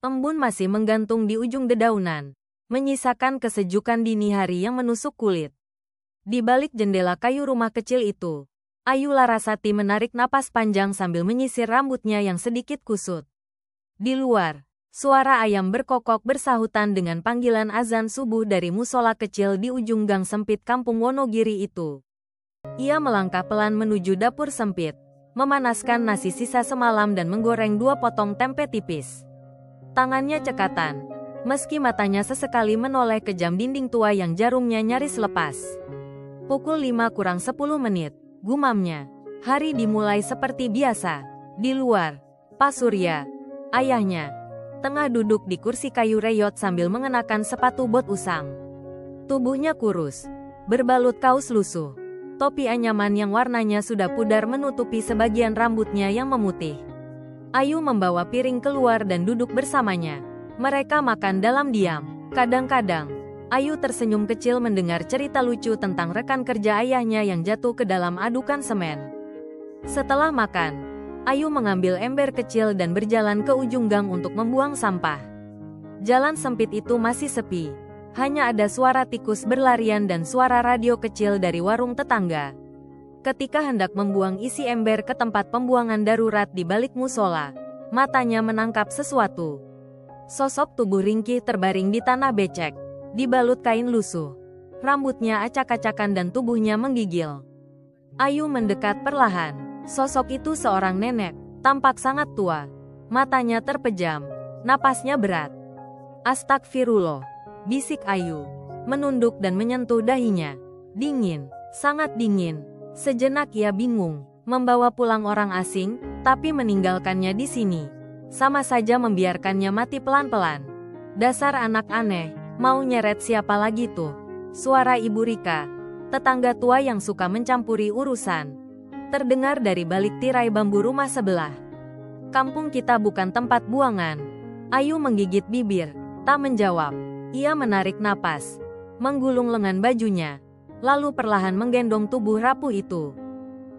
Embun masih menggantung di ujung dedaunan, menyisakan kesejukan dini hari yang menusuk kulit. Di balik jendela kayu rumah kecil itu, Ayu Larasati menarik napas panjang sambil menyisir rambutnya yang sedikit kusut. Di luar, suara ayam berkokok bersahutan dengan panggilan azan subuh dari musola kecil di ujung gang sempit kampung Wonogiri itu. Ia melangkah pelan menuju dapur sempit, memanaskan nasi sisa semalam dan menggoreng 2 potong tempe tipis. Tangannya cekatan, meski matanya sesekali menoleh ke jam dinding tua yang jarumnya nyaris lepas. Pukul 5 kurang 10 menit, gumamnya. Hari dimulai seperti biasa. Di luar, Pak Surya, ayahnya, tengah duduk di kursi kayu reyot sambil mengenakan sepatu bot usang. Tubuhnya kurus, berbalut kaos lusuh. Topi anyaman yang warnanya sudah pudar menutupi sebagian rambutnya yang memutih. Ayu membawa piring keluar dan duduk bersamanya. Mereka makan dalam diam. Kadang-kadang, Ayu tersenyum kecil mendengar cerita lucu tentang rekan kerja ayahnya yang jatuh ke dalam adukan semen. Setelah makan, Ayu mengambil ember kecil dan berjalan ke ujung gang untuk membuang sampah. Jalan sempit itu masih sepi. Hanya ada suara tikus berlarian dan suara radio kecil dari warung tetangga. Ketika hendak membuang isi ember ke tempat pembuangan darurat di balik musola, matanya menangkap sesuatu. Sosok tubuh ringkih terbaring di tanah becek, dibalut kain lusuh. Rambutnya acak-acakan dan tubuhnya menggigil. Ayu mendekat perlahan. Sosok itu seorang nenek, tampak sangat tua. Matanya terpejam, napasnya berat. Astagfirullah, bisik Ayu, menunduk dan menyentuh dahinya. Dingin, sangat dingin. Sejenak ia bingung, membawa pulang orang asing, tapi meninggalkannya di sini. Sama saja membiarkannya mati pelan-pelan. Dasar anak aneh, mau nyeret siapa lagi tuh? Suara Ibu Rika, tetangga tua yang suka mencampuri urusan, terdengar dari balik tirai bambu rumah sebelah. Kampung kita bukan tempat buangan. Ayu menggigit bibir, tak menjawab. Ia menarik napas, menggulung lengan bajunya, lalu perlahan menggendong tubuh rapuh itu.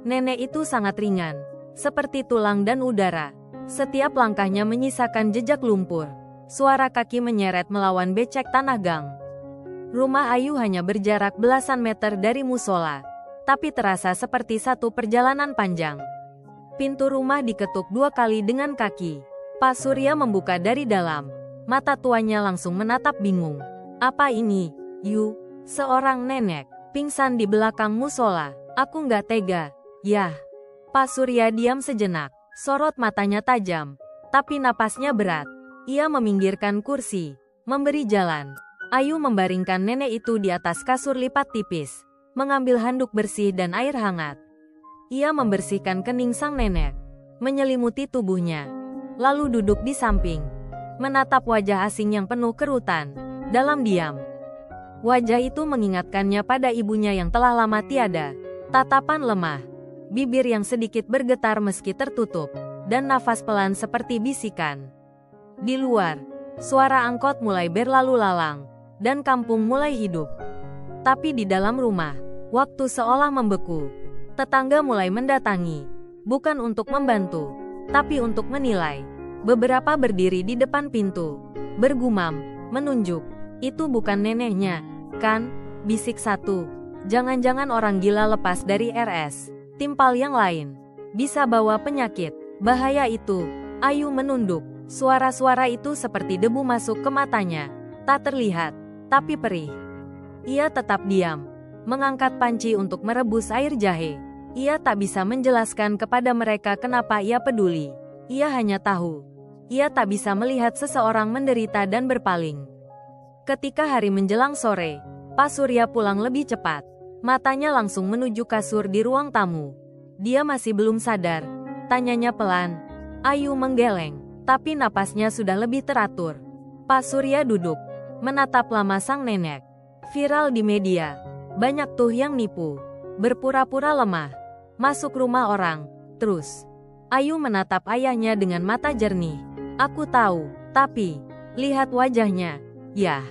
Nenek itu sangat ringan, seperti tulang dan udara. Setiap langkahnya menyisakan jejak lumpur. Suara kaki menyeret melawan becek tanah gang. Rumah Ayu hanya berjarak belasan meter dari musola, tapi terasa seperti satu perjalanan panjang. Pintu rumah diketuk 2 kali dengan kaki. Pak Surya membuka dari dalam. Mata tuanya langsung menatap bingung. Apa ini, Yu? Seorang nenek pingsan di belakang musola. Aku nggak tega. Yah. Pak Surya diam sejenak. Sorot matanya tajam, tapi napasnya berat. Ia meminggirkan kursi, memberi jalan. Ayu membaringkan nenek itu di atas kasur lipat tipis, mengambil handuk bersih dan air hangat. Ia membersihkan kening sang nenek, menyelimuti tubuhnya, lalu duduk di samping, menatap wajah asing yang penuh kerutan, dalam diam. Wajah itu mengingatkannya pada ibunya yang telah lama tiada. Tatapan lemah, bibir yang sedikit bergetar meski tertutup, dan nafas pelan seperti bisikan. Di luar, suara angkot mulai berlalu lalang, dan kampung mulai hidup. Tapi di dalam rumah, waktu seolah membeku. Tetangga mulai mendatangi, bukan untuk membantu, tapi untuk menilai. Beberapa berdiri di depan pintu, bergumam, menunjuk. Itu bukan neneknya, kan? Bisik satu. Jangan-jangan orang gila lepas dari RS. Timpal yang lain. Bisa bawa penyakit. Bahaya itu. Ayu menunduk. Suara-suara itu seperti debu masuk ke matanya. Tak terlihat, tapi perih. Ia tetap diam. Mengangkat panci untuk merebus air jahe. Ia tak bisa menjelaskan kepada mereka kenapa ia peduli. Ia hanya tahu. Ia tak bisa melihat seseorang menderita dan berpaling. Ketika hari menjelang sore, Pak Surya pulang lebih cepat. Matanya langsung menuju kasur di ruang tamu. Dia masih belum sadar. Tanyanya pelan. Ayu menggeleng, tapi napasnya sudah lebih teratur. Pak Surya duduk, menatap lama sang nenek. Viral di media. Banyak tuh yang nipu. Berpura-pura lemah. Masuk rumah orang. Terus. Ayu menatap ayahnya dengan mata jernih. Aku tahu, tapi lihat wajahnya. Yah,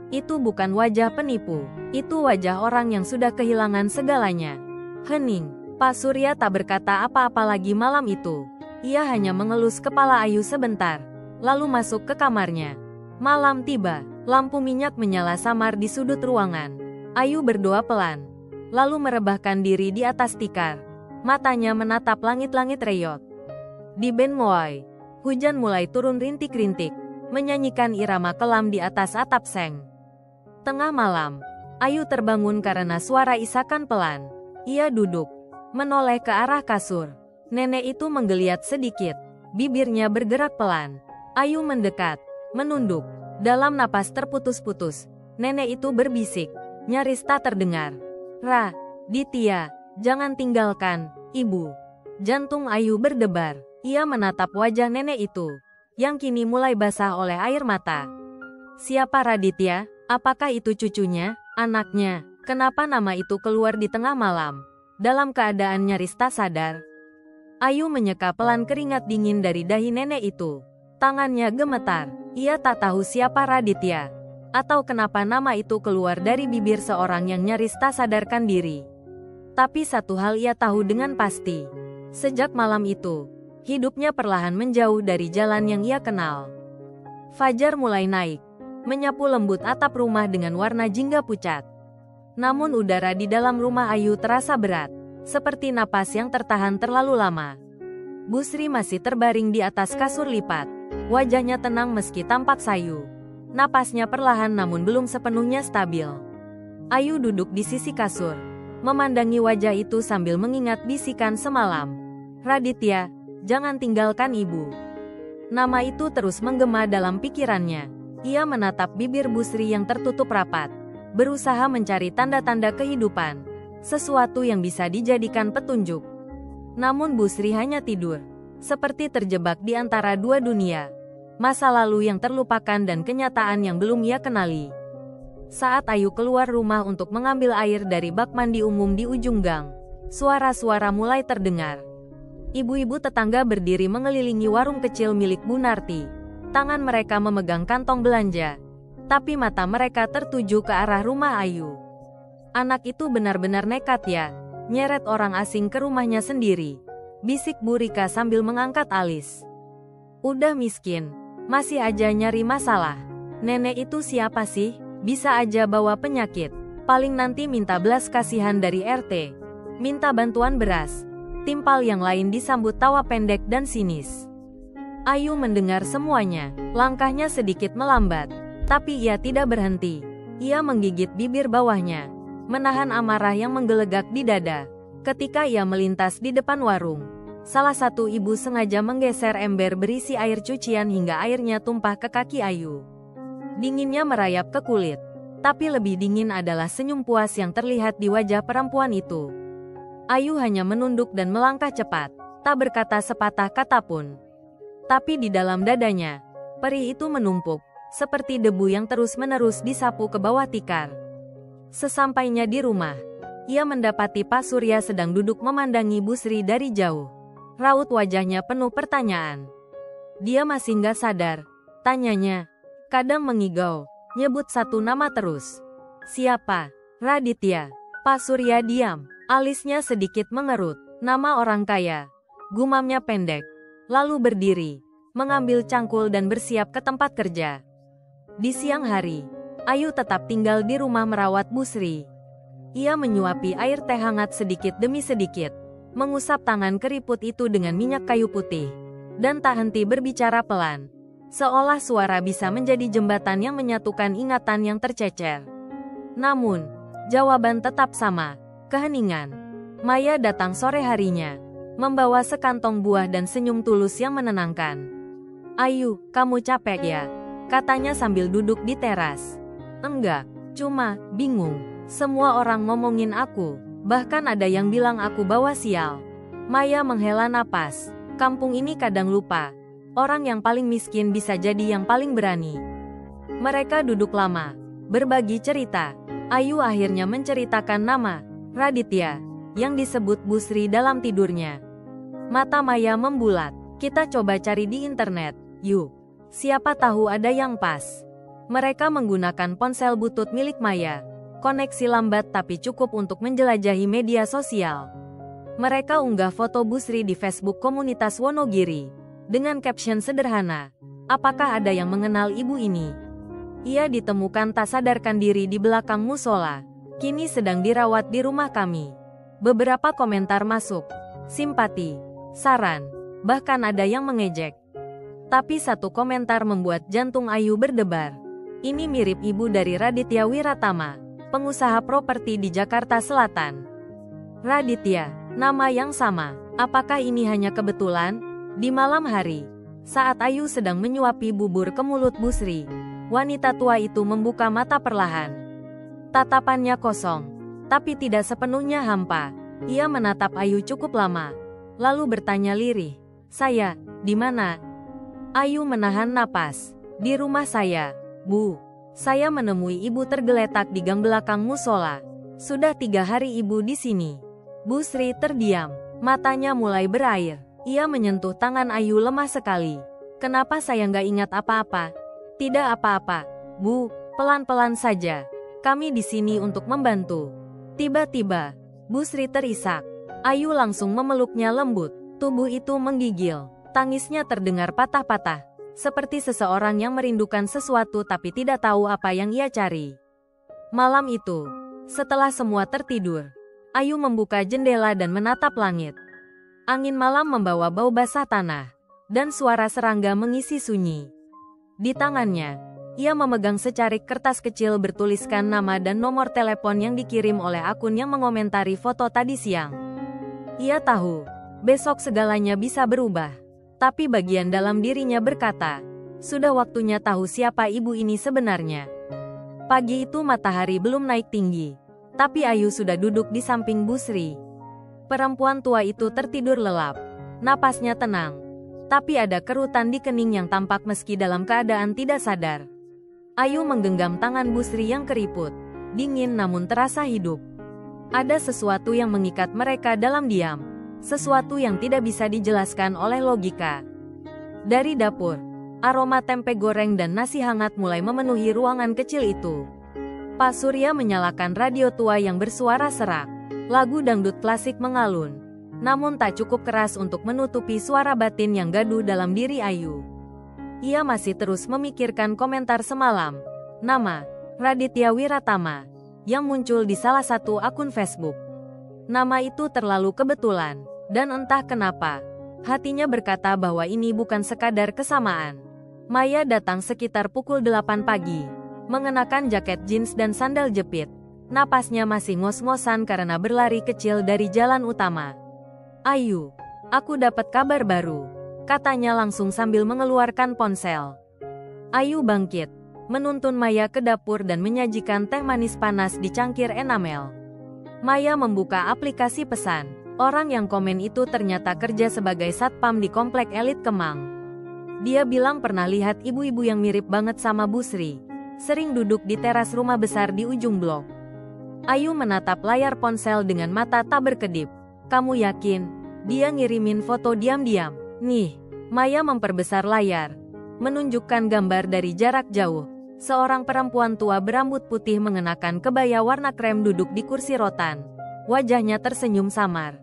itu bukan wajah penipu. Itu wajah orang yang sudah kehilangan segalanya. Hening. Pak Surya tak berkata apa-apa lagi malam itu. Ia hanya mengelus kepala Ayu sebentar. lalu masuk ke kamarnya. Malam tiba, lampu minyak menyala samar di sudut ruangan. Ayu berdoa pelan, lalu merebahkan diri di atas tikar. Matanya menatap langit-langit reyot. Di Ben Moai, hujan mulai turun rintik-rintik, menyanyikan irama kelam di atas atap seng. Tengah malam, Ayu terbangun karena suara isakan pelan. Ia duduk, menoleh ke arah kasur. Nenek itu menggeliat sedikit, bibirnya bergerak pelan. Ayu mendekat, menunduk. Dalam napas terputus-putus, nenek itu berbisik, nyaris tak terdengar. Raditya, jangan tinggalkan ibu. Jantung Ayu berdebar. Ia menatap wajah nenek itu, yang kini mulai basah oleh air mata. Siapa Raditya? Apakah itu cucunya, anaknya? Kenapa nama itu keluar di tengah malam? Dalam keadaan nyaris tak sadar, Ayu menyeka pelan keringat dingin dari dahi nenek itu. Tangannya gemetar. Ia tak tahu siapa Raditya, atau kenapa nama itu keluar dari bibir seorang yang nyaris tak sadarkan diri. Tapi satu hal ia tahu dengan pasti. Sejak malam itu, hidupnya perlahan menjauh dari jalan yang ia kenal. Fajar mulai naik, menyapu lembut atap rumah dengan warna jingga pucat. Namun udara di dalam rumah Ayu terasa berat, seperti napas yang tertahan terlalu lama. Busri masih terbaring di atas kasur lipat. Wajahnya tenang meski tampak sayu. Napasnya perlahan namun belum sepenuhnya stabil. Ayu duduk di sisi kasur, memandangi wajah itu sambil mengingat bisikan semalam. Raditya, jangan tinggalkan ibu. Nama itu terus menggema dalam pikirannya. Ia menatap bibir Busri yang tertutup rapat, berusaha mencari tanda-tanda kehidupan, sesuatu yang bisa dijadikan petunjuk. Namun Busri hanya tidur, seperti terjebak di antara dua dunia, masa lalu yang terlupakan dan kenyataan yang belum ia kenali. Saat Ayu keluar rumah untuk mengambil air dari bak mandi umum di ujung gang, suara-suara mulai terdengar. Ibu-ibu tetangga berdiri mengelilingi warung kecil milik Bu Narti. Tangan mereka memegang kantong belanja, tapi mata mereka tertuju ke arah rumah Ayu. Anak itu benar-benar nekat ya, nyeret orang asing ke rumahnya sendiri, bisik Bu Rika sambil mengangkat alis. Udah miskin, masih aja nyari masalah. Nenek itu siapa sih? Bisa aja bawa penyakit. Paling nanti minta belas kasihan dari RT. Minta bantuan beras. Timpal yang lain disambut tawa pendek dan sinis. Ayu mendengar semuanya. Langkahnya sedikit melambat, tapi ia tidak berhenti. Ia menggigit bibir bawahnya, menahan amarah yang menggelegak di dada. Ketika ia melintas di depan warung, salah satu ibu sengaja menggeser ember berisi air cucian hingga airnya tumpah ke kaki Ayu. Dinginnya merayap ke kulit, tapi lebih dingin adalah senyum puas yang terlihat di wajah perempuan itu. Ayu hanya menunduk dan melangkah cepat, tak berkata sepatah kata pun. Tapi di dalam dadanya, perih itu menumpuk, seperti debu yang terus-menerus disapu ke bawah tikar. Sesampainya di rumah, ia mendapati Pak Surya sedang duduk memandangi Busri dari jauh. Raut wajahnya penuh pertanyaan. Dia masih nggak sadar, tanyanya. Kadang mengigau, nyebut satu nama terus. Siapa? Raditya. Pak Surya diam, alisnya sedikit mengerut. Nama orang kaya, gumamnya pendek. Lalu berdiri, mengambil cangkul dan bersiap ke tempat kerja. Di siang hari, Ayu tetap tinggal di rumah merawat Busri. Ia menyuapi air teh hangat sedikit demi sedikit, mengusap tangan keriput itu dengan minyak kayu putih, dan tak henti berbicara pelan, seolah suara bisa menjadi jembatan yang menyatukan ingatan yang tercecer. Namun, jawaban tetap sama, keheningan. Maya datang sore harinya, membawa sekantong buah dan senyum tulus yang menenangkan. Ayu, kamu capek ya? Katanya sambil duduk di teras. Enggak, cuma bingung. Semua orang ngomongin aku, bahkan ada yang bilang aku bawa sial. Maya menghela napas. Kampung ini kadang lupa, orang yang paling miskin bisa jadi yang paling berani. Mereka duduk lama, berbagi cerita. Ayu akhirnya menceritakan nama Raditya yang disebut Busri dalam tidurnya. Mata Maya membulat. Kita coba cari di internet, yuk. Siapa tahu ada yang pas. Mereka menggunakan ponsel butut milik Maya. Koneksi lambat tapi cukup untuk menjelajahi media sosial. Mereka unggah foto Busri di Facebook komunitas Wonogiri, dengan caption sederhana. Apakah ada yang mengenal ibu ini? Ia ditemukan tak sadarkan diri di belakang musola. Kini sedang dirawat di rumah kami. Beberapa komentar masuk. Simpati, saran, bahkan ada yang mengejek. Tapi satu komentar membuat jantung Ayu berdebar. Ini mirip ibu dari Raditya Wiratama, pengusaha properti di Jakarta Selatan. Raditya, nama yang sama. Apakah ini hanya kebetulan? Di malam hari, saat Ayu sedang menyuapi bubur ke mulut Bu Sri, wanita tua itu membuka mata perlahan. Tatapannya kosong, tapi tidak sepenuhnya hampa. Ia menatap Ayu cukup lama, lalu bertanya lirih, "Saya, di mana?" Ayu menahan napas. "Di rumah saya, Bu. Saya menemui ibu tergeletak di gang belakang musola. Sudah 3 hari ibu di sini." Bu Sri terdiam, matanya mulai berair. Ia menyentuh tangan Ayu lemah sekali. "Kenapa saya nggak ingat apa-apa?" "Tidak apa-apa, Bu, pelan-pelan saja. Kami di sini untuk membantu." Tiba-tiba, Bu Sri terisak. Ayu langsung memeluknya lembut. Tubuh itu menggigil. Tangisnya terdengar patah-patah. Seperti seseorang yang merindukan sesuatu tapi tidak tahu apa yang ia cari. Malam itu, setelah semua tertidur, Ayu membuka jendela dan menatap langit. Angin malam membawa bau basah tanah, dan suara serangga mengisi sunyi. Di tangannya, ia memegang secarik kertas kecil bertuliskan nama dan nomor telepon yang dikirim oleh akun yang mengomentari foto tadi siang. Ia tahu, besok segalanya bisa berubah. Tapi bagian dalam dirinya berkata, sudah waktunya tahu siapa ibu ini sebenarnya. Pagi itu matahari belum naik tinggi, tapi Ayu sudah duduk di samping Bu Sri. Perempuan tua itu tertidur lelap. Napasnya tenang. Tapi ada kerutan di kening yang tampak meski dalam keadaan tidak sadar. Ayu menggenggam tangan Bu Sri yang keriput. Dingin namun terasa hidup. Ada sesuatu yang mengikat mereka dalam diam. Sesuatu yang tidak bisa dijelaskan oleh logika. Dari dapur, aroma tempe goreng dan nasi hangat mulai memenuhi ruangan kecil itu. Pak Surya menyalakan radio tua yang bersuara serak. Lagu dangdut klasik mengalun, namun tak cukup keras untuk menutupi suara batin yang gaduh dalam diri Ayu. Ia masih terus memikirkan komentar semalam, nama Raditya Wiratama, yang muncul di salah satu akun Facebook. Nama itu terlalu kebetulan, dan entah kenapa, hatinya berkata bahwa ini bukan sekadar kesamaan. Maya datang sekitar pukul 8 pagi, mengenakan jaket jeans dan sandal jepit. Napasnya masih ngos-ngosan karena berlari kecil dari jalan utama. "Ayu, aku dapat kabar baru," katanya langsung sambil mengeluarkan ponsel. Ayu bangkit, menuntun Maya ke dapur dan menyajikan teh manis panas di cangkir enamel. Maya membuka aplikasi pesan. Orang yang komen itu ternyata kerja sebagai satpam di komplek elit Kemang. Dia bilang pernah lihat ibu-ibu yang mirip banget sama Bu Sri, sering duduk di teras rumah besar di ujung blok. Ayu menatap layar ponsel dengan mata tak berkedip. "Kamu yakin? Dia ngirimin foto diam-diam?" "Nih." Maya memperbesar layar, menunjukkan gambar dari jarak jauh. Seorang perempuan tua berambut putih mengenakan kebaya warna krem duduk di kursi rotan. Wajahnya tersenyum samar.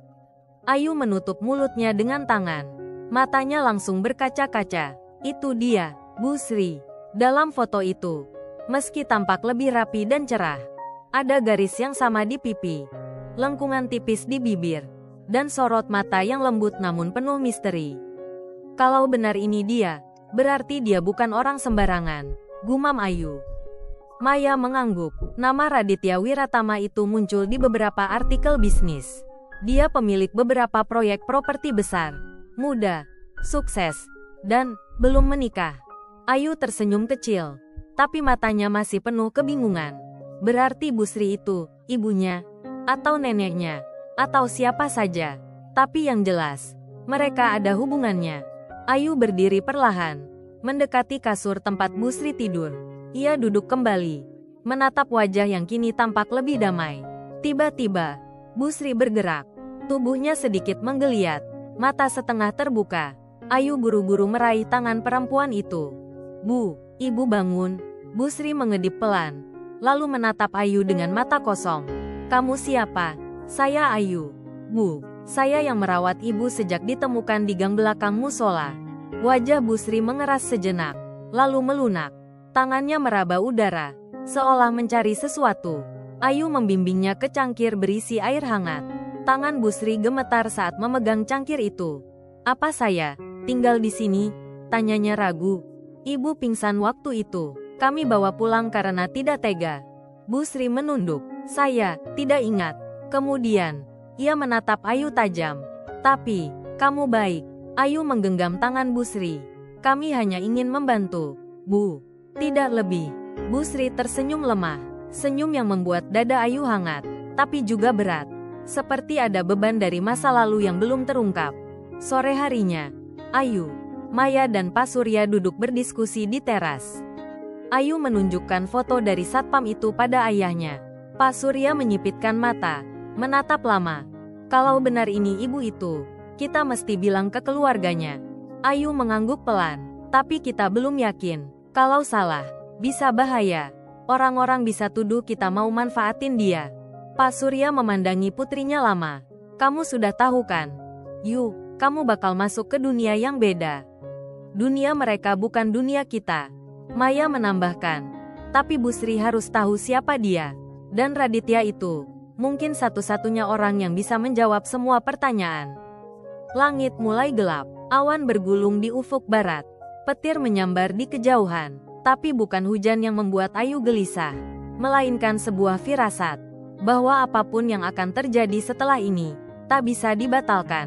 Ayu menutup mulutnya dengan tangan. Matanya langsung berkaca-kaca. Itu dia, Bu Sri. Dalam foto itu, meski tampak lebih rapi dan cerah, ada garis yang sama di pipi, lengkungan tipis di bibir, dan sorot mata yang lembut namun penuh misteri. Kalau benar ini dia, berarti dia bukan orang sembarangan, gumam Ayu. Maya mengangguk. Nama Raditya Wiratama itu muncul di beberapa artikel bisnis. Dia pemilik beberapa proyek properti besar, muda, sukses, dan belum menikah. Ayu tersenyum kecil, tapi matanya masih penuh kebingungan. Berarti Bu Sri itu, ibunya, atau neneknya, atau siapa saja. Tapi yang jelas, mereka ada hubungannya. Ayu berdiri perlahan, mendekati kasur tempat Bu Sri tidur. Ia duduk kembali, menatap wajah yang kini tampak lebih damai. Tiba-tiba, Bu Sri bergerak. Tubuhnya sedikit menggeliat, mata setengah terbuka. Ayu buru-buru meraih tangan perempuan itu. "Bu, ibu bangun." Bu Sri mengedip pelan, lalu menatap Ayu dengan mata kosong. "Kamu siapa?" "Saya Ayu, Bu. Saya yang merawat ibu sejak ditemukan di gang belakang musola." Wajah Bu Sri mengeras sejenak, lalu melunak. Tangannya meraba udara, seolah mencari sesuatu. Ayu membimbingnya ke cangkir berisi air hangat. Tangan Bu Sri gemetar saat memegang cangkir itu. "Apa saya tinggal di sini?" tanyanya ragu. "Ibu pingsan waktu itu. Kami bawa pulang karena tidak tega." Bu Sri menunduk. "Saya tidak ingat." Kemudian, ia menatap Ayu tajam. "Tapi, kamu baik." Ayu menggenggam tangan Bu Sri. "Kami hanya ingin membantu, Bu. Tidak lebih." Bu Sri tersenyum lemah. Senyum yang membuat dada Ayu hangat, tapi juga berat. Seperti ada beban dari masa lalu yang belum terungkap. Sore harinya, Ayu, Maya dan Pak Surya duduk berdiskusi di teras. Ayu menunjukkan foto dari satpam itu pada ayahnya. Pak Surya menyipitkan mata, menatap lama. "Kalau benar ini ibu itu, kita mesti bilang ke keluarganya." Ayu mengangguk pelan. "Tapi kita belum yakin. Kalau salah, bisa bahaya. Orang-orang bisa tuduh kita mau manfaatin dia." Pak Surya memandangi putrinya lama. "Kamu sudah tahu kan? Yu, kamu bakal masuk ke dunia yang beda. Dunia mereka bukan dunia kita." Maya menambahkan. "Tapi Bu Sri harus tahu siapa dia. Dan Raditya itu, mungkin satu-satunya orang yang bisa menjawab semua pertanyaan." Langit mulai gelap. Awan bergulung di ufuk barat. Petir menyambar di kejauhan. Tapi bukan hujan yang membuat Ayu gelisah, melainkan sebuah firasat bahwa apapun yang akan terjadi setelah ini tak bisa dibatalkan.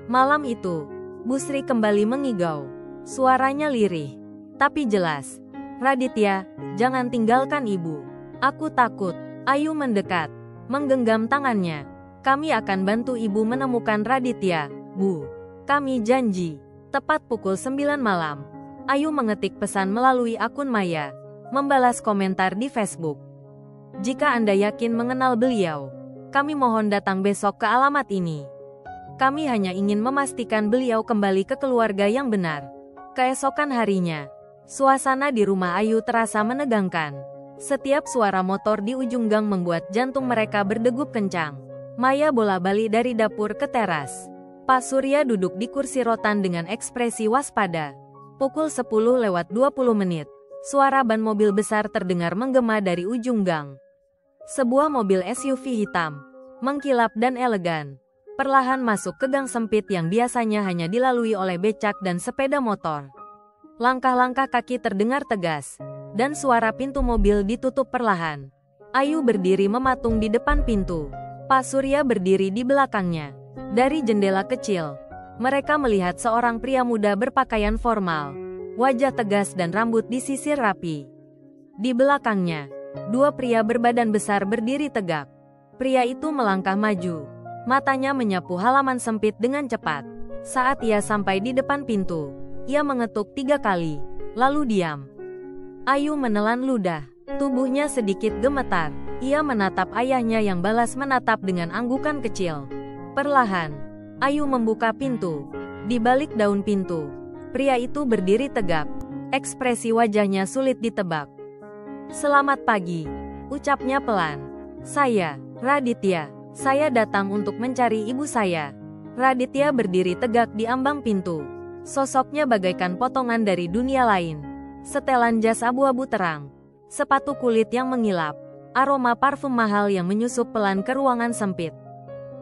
Malam itu, Bu Sri kembali mengigau. Suaranya lirih, tapi jelas. "Raditya, jangan tinggalkan ibu. Aku takut." Ayu mendekat, menggenggam tangannya. "Kami akan bantu ibu menemukan Raditya, Bu. Kami janji." Tepat pukul 9 malam. Ayu mengetik pesan melalui akun Maya, membalas komentar di Facebook. "Jika Anda yakin mengenal beliau, kami mohon datang besok ke alamat ini. Kami hanya ingin memastikan beliau kembali ke keluarga yang benar." Keesokan harinya, suasana di rumah Ayu terasa menegangkan. Setiap suara motor di ujung gang membuat jantung mereka berdegup kencang. Maya bola-balik dari dapur ke teras. Pak Surya duduk di kursi rotan dengan ekspresi waspada. Pukul 10:20, suara ban mobil besar terdengar menggema dari ujung gang. Sebuah mobil SUV hitam, mengkilap dan elegan, perlahan masuk ke gang sempit yang biasanya hanya dilalui oleh becak dan sepeda motor. Langkah-langkah kaki terdengar tegas, dan suara pintu mobil ditutup perlahan. Ayu berdiri mematung di depan pintu. Pak Surya berdiri di belakangnya. Dari jendela kecil, mereka melihat seorang pria muda berpakaian formal, wajah tegas dan rambut disisir rapi. Di belakangnya, dua pria berbadan besar berdiri tegak. Pria itu melangkah maju, matanya menyapu halaman sempit dengan cepat. Saat ia sampai di depan pintu, ia mengetuk 3 kali, lalu diam. Ayu menelan ludah, tubuhnya sedikit gemetar. Ia menatap ayahnya yang balas menatap dengan anggukan kecil. Perlahan, Ayu membuka pintu. Di balik daun pintu, pria itu berdiri tegak. Ekspresi wajahnya sulit ditebak. "Selamat pagi," ucapnya pelan. "Saya, Raditya. Saya datang untuk mencari ibu saya." Raditya berdiri tegak di ambang pintu. Sosoknya bagaikan potongan dari dunia lain. Setelan jas abu-abu terang, sepatu kulit yang mengilap, aroma parfum mahal yang menyusup pelan ke ruangan sempit.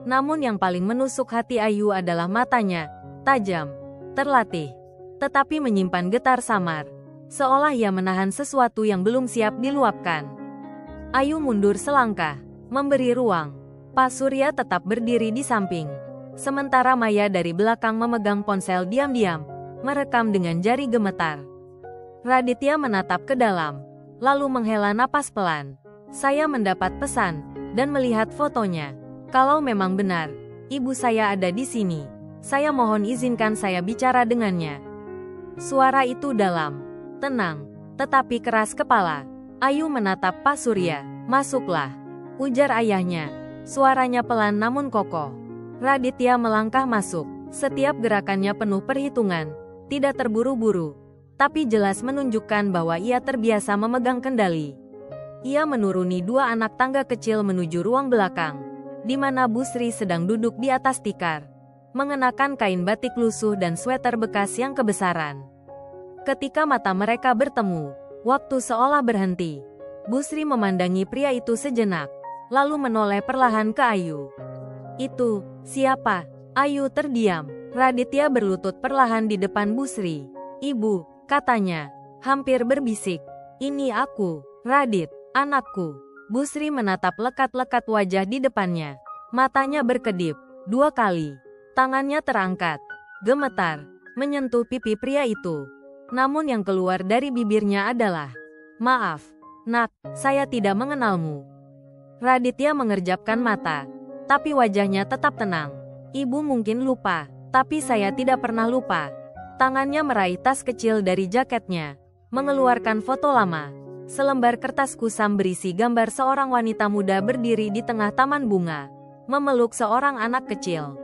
Namun yang paling menusuk hati Ayu adalah matanya, tajam, terlatih, tetapi menyimpan getar samar, seolah ia menahan sesuatu yang belum siap diluapkan. Ayu mundur selangkah, memberi ruang. Pak Surya tetap berdiri di samping. Sementara Maya dari belakang memegang ponsel diam-diam, merekam dengan jari gemetar. Raditya menatap ke dalam, lalu menghela napas pelan. "Saya mendapat pesan, dan melihat fotonya. Kalau memang benar, ibu saya ada di sini, saya mohon izinkan saya bicara dengannya." Suara itu dalam, tenang, tetapi keras kepala. Ayu menatap Pak Surya. "Masuklah," ujar ayahnya. Suaranya pelan namun kokoh. Raditya melangkah masuk. Setiap gerakannya penuh perhitungan, tidak terburu-buru, tapi jelas menunjukkan bahwa ia terbiasa memegang kendali. Ia menuruni 2 anak tangga kecil menuju ruang belakang, di mana Bu Sri sedang duduk di atas tikar, mengenakan kain batik lusuh dan sweter bekas yang kebesaran. Ketika mata mereka bertemu, waktu seolah berhenti. Busri memandangi pria itu sejenak, lalu menoleh perlahan ke Ayu. "Itu, siapa?" Ayu terdiam. Raditya berlutut perlahan di depan Busri. "Ibu," katanya, hampir berbisik. "Ini aku, Radit, anakku." Busri menatap lekat-lekat wajah di depannya. Matanya berkedip 2 kali. Tangannya terangkat, gemetar, menyentuh pipi pria itu. Namun yang keluar dari bibirnya adalah, "Maaf, nak, saya tidak mengenalmu." Raditya mengerjapkan mata, tapi wajahnya tetap tenang. "Ibu mungkin lupa, tapi saya tidak pernah lupa." Tangannya meraih tas kecil dari jaketnya, mengeluarkan foto lama. Selembar kertas kusam berisi gambar seorang wanita muda berdiri di tengah taman bunga, memeluk seorang anak kecil.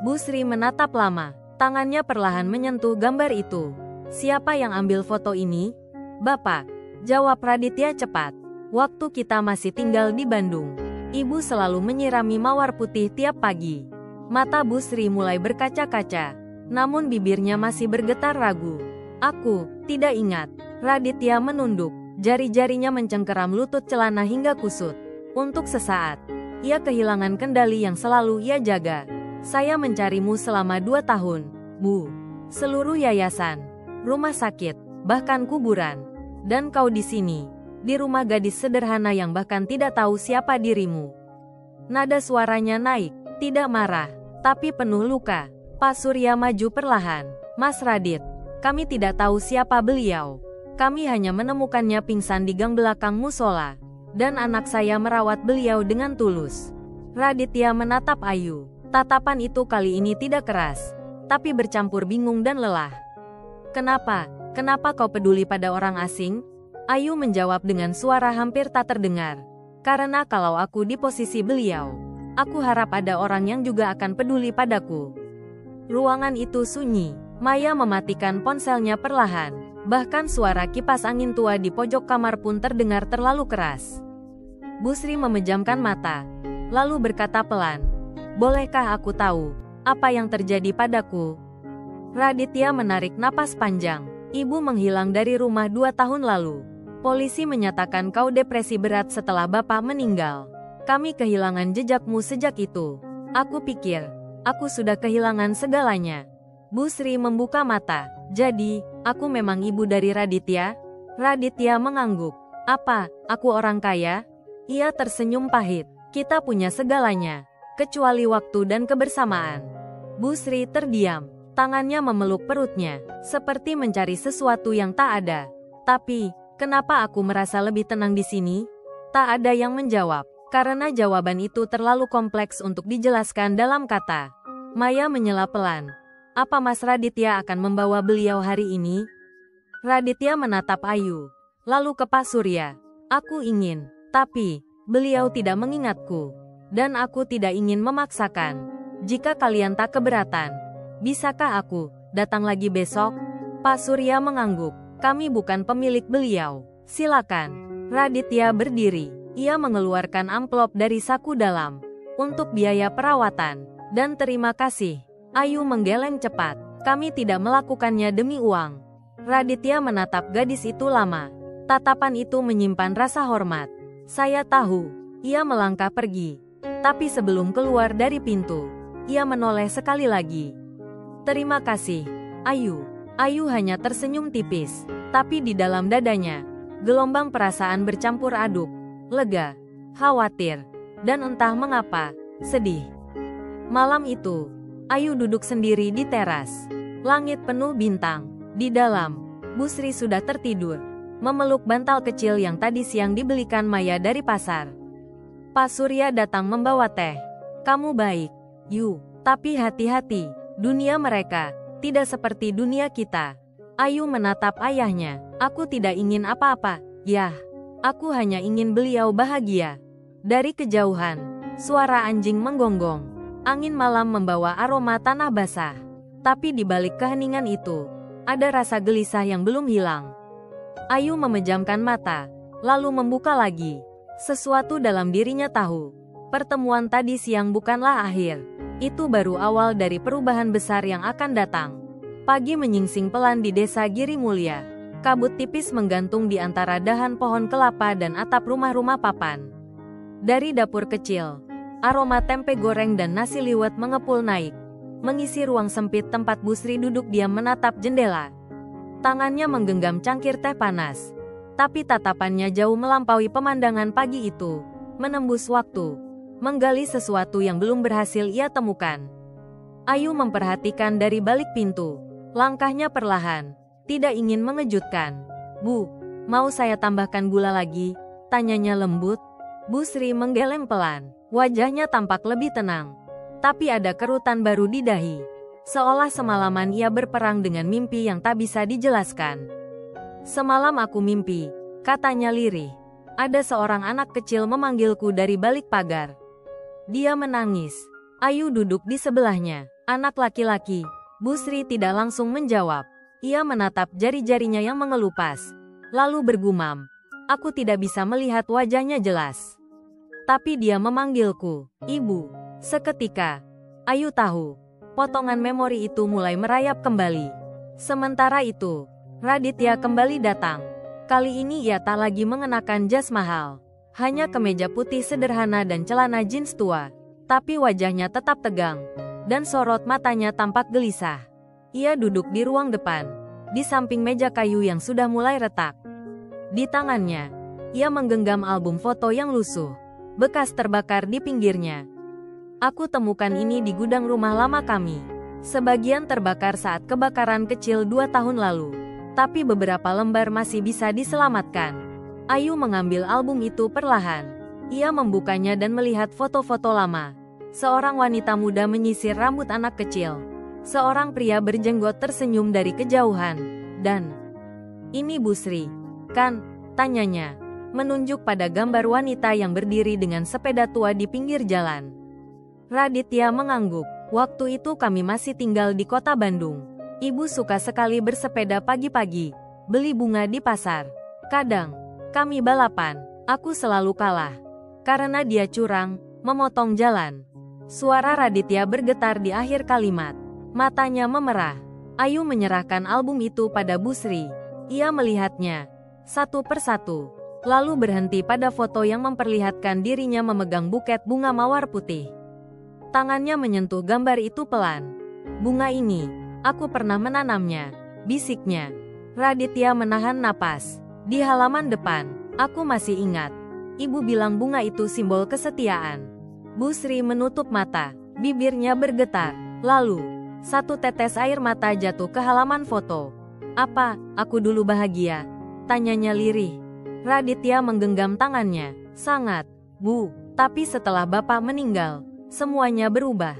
Busri menatap lama, tangannya perlahan menyentuh gambar itu. "Siapa yang ambil foto ini?" "Bapak," jawab Raditya cepat. "Waktu kita masih tinggal di Bandung, ibu selalu menyirami mawar putih tiap pagi." Mata Busri mulai berkaca-kaca, namun bibirnya masih bergetar ragu. "Aku tidak ingat." Raditya menunduk, jari-jarinya mencengkeram lutut celana hingga kusut. Untuk sesaat, ia kehilangan kendali yang selalu ia jaga. "Saya mencarimu selama 2 tahun, Bu. Seluruh yayasan, rumah sakit, bahkan kuburan. Dan kau di sini, di rumah gadis sederhana yang bahkan tidak tahu siapa dirimu." Nada suaranya naik, tidak marah, tapi penuh luka. Pak Surya maju perlahan. "Mas Radit, kami tidak tahu siapa beliau. Kami hanya menemukannya pingsan di gang belakang musola. Dan anak saya merawat beliau dengan tulus." Raditya menatap Ayu. Tatapan itu kali ini tidak keras, tapi bercampur bingung dan lelah. "Kenapa? Kenapa kau peduli pada orang asing?" Ayu menjawab dengan suara hampir tak terdengar. "Karena kalau aku di posisi beliau, aku harap ada orang yang juga akan peduli padaku." Ruangan itu sunyi. Maya mematikan ponselnya perlahan. Bahkan suara kipas angin tua di pojok kamar pun terdengar terlalu keras. Busri memejamkan mata, lalu berkata pelan, "Bolehkah aku tahu apa yang terjadi padaku?" Raditya menarik napas panjang. "Ibu menghilang dari rumah 2 tahun lalu. Polisi menyatakan kau depresi berat setelah bapak meninggal. Kami kehilangan jejakmu sejak itu. Aku pikir, aku sudah kehilangan segalanya." Busri membuka mata. "Jadi, aku memang ibu dari Raditya?" Raditya mengangguk. "Apa, aku orang kaya?" Ia tersenyum pahit. "Kita punya segalanya, kecuali waktu dan kebersamaan." Busri terdiam. Tangannya memeluk perutnya, seperti mencari sesuatu yang tak ada. "Tapi, kenapa aku merasa lebih tenang di sini?" Tak ada yang menjawab, karena jawaban itu terlalu kompleks untuk dijelaskan dalam kata. Maya menyela pelan. "Apa Mas Raditya akan membawa beliau hari ini?" Raditya menatap Ayu, lalu ke Pak Surya. "Aku ingin, tapi beliau tidak mengingatku. Dan aku tidak ingin memaksakan. Jika kalian tak keberatan, bisakah aku datang lagi besok?" Pak Surya mengangguk. "Kami bukan pemilik beliau. Silakan." Raditya berdiri. Ia mengeluarkan amplop dari saku dalam. "Untuk biaya perawatan. Dan terima kasih." Ayu menggeleng cepat. "Kami tidak melakukannya demi uang." Raditya menatap gadis itu lama. Tatapan itu menyimpan rasa hormat. "Saya tahu." Ia melangkah pergi. Tapi sebelum keluar dari pintu, ia menoleh sekali lagi. "Terima kasih, Ayu." Ayu hanya tersenyum tipis. Tapi di dalam dadanya, gelombang perasaan bercampur aduk. Lega, khawatir, dan entah mengapa, sedih. Malam itu, Ayu duduk sendiri di teras. Langit penuh bintang. Di dalam, Busri sudah tertidur, memeluk bantal kecil yang tadi siang dibelikan Maya dari pasar. Pak Surya datang membawa teh. "Kamu baik, Yu, tapi hati-hati. Dunia mereka tidak seperti dunia kita." Ayu menatap ayahnya. "Aku tidak ingin apa-apa, Yah. Aku hanya ingin beliau bahagia." Dari kejauhan, suara anjing menggonggong. Angin malam membawa aroma tanah basah. Tapi di balik keheningan itu, ada rasa gelisah yang belum hilang. Ayu memejamkan mata, lalu membuka lagi. Sesuatu dalam dirinya tahu, pertemuan tadi siang bukanlah akhir. Itu baru awal dari perubahan besar yang akan datang. Pagi menyingsing pelan di desa Giri Mulia. Kabut tipis menggantung di antara dahan pohon kelapa dan atap rumah-rumah papan. Dari dapur kecil, aroma tempe goreng dan nasi liwet mengepul naik, mengisi ruang sempit tempat Bu Sri duduk diam menatap jendela. Tangannya menggenggam cangkir teh panas, tapi tatapannya jauh melampaui pemandangan pagi itu, menembus waktu, menggali sesuatu yang belum berhasil ia temukan. Ayu memperhatikan dari balik pintu, langkahnya perlahan, tidak ingin mengejutkan. "Bu, mau saya tambahkan gula lagi?" tanyanya lembut. Bu Sri menggeleng pelan, wajahnya tampak lebih tenang. Tapi ada kerutan baru di dahi. Seolah semalaman ia berperang dengan mimpi yang tak bisa dijelaskan. "Semalam aku mimpi," katanya lirih. "Ada seorang anak kecil memanggilku dari balik pagar." Dia menangis. Ayu duduk di sebelahnya. "Anak laki-laki." Bu Sri tidak langsung menjawab. Ia menatap jari-jarinya yang mengelupas, lalu bergumam, "Aku tidak bisa melihat wajahnya jelas. Tapi dia memanggilku, Ibu." Seketika, Ayu tahu, potongan memori itu mulai merayap kembali. Sementara itu, Raditya kembali datang. Kali ini ia tak lagi mengenakan jas mahal, hanya kemeja putih sederhana dan celana jeans tua. Tapi wajahnya tetap tegang, dan sorot matanya tampak gelisah. Ia duduk di ruang depan, di samping meja kayu yang sudah mulai retak. Di tangannya, ia menggenggam album foto yang lusuh, bekas terbakar di pinggirnya. "Aku temukan ini di gudang rumah lama kami. Sebagian terbakar saat kebakaran kecil 2 tahun lalu. Tapi beberapa lembar masih bisa diselamatkan." Ayu mengambil album itu perlahan. Ia membukanya dan melihat foto-foto lama. Seorang wanita muda menyisir rambut anak kecil. Seorang pria berjenggot tersenyum dari kejauhan. Dan, "Ini Bu Sri, kan?" tanyanya, menunjuk pada gambar wanita yang berdiri dengan sepeda tua di pinggir jalan. Raditya mengangguk. "Waktu itu kami masih tinggal di kota Bandung. Ibu suka sekali bersepeda pagi-pagi, beli bunga di pasar. Kadang, kami balapan. Aku selalu kalah. Karena dia curang, memotong jalan." Suara Raditya bergetar di akhir kalimat. Matanya memerah. Ayu menyerahkan album itu pada Bu Sri. Ia melihatnya satu persatu, lalu berhenti pada foto yang memperlihatkan dirinya memegang buket bunga mawar putih. Tangannya menyentuh gambar itu pelan. "Bunga ini, aku pernah menanamnya," bisiknya. Raditya menahan napas. "Di halaman depan, aku masih ingat. Ibu bilang bunga itu simbol kesetiaan." Bu Sri menutup mata, bibirnya bergetar. Lalu, satu tetes air mata jatuh ke halaman foto. "Apa, aku dulu bahagia?" tanyanya lirih. Raditya menggenggam tangannya. "Sangat, Bu. Tapi setelah Bapak meninggal, semuanya berubah."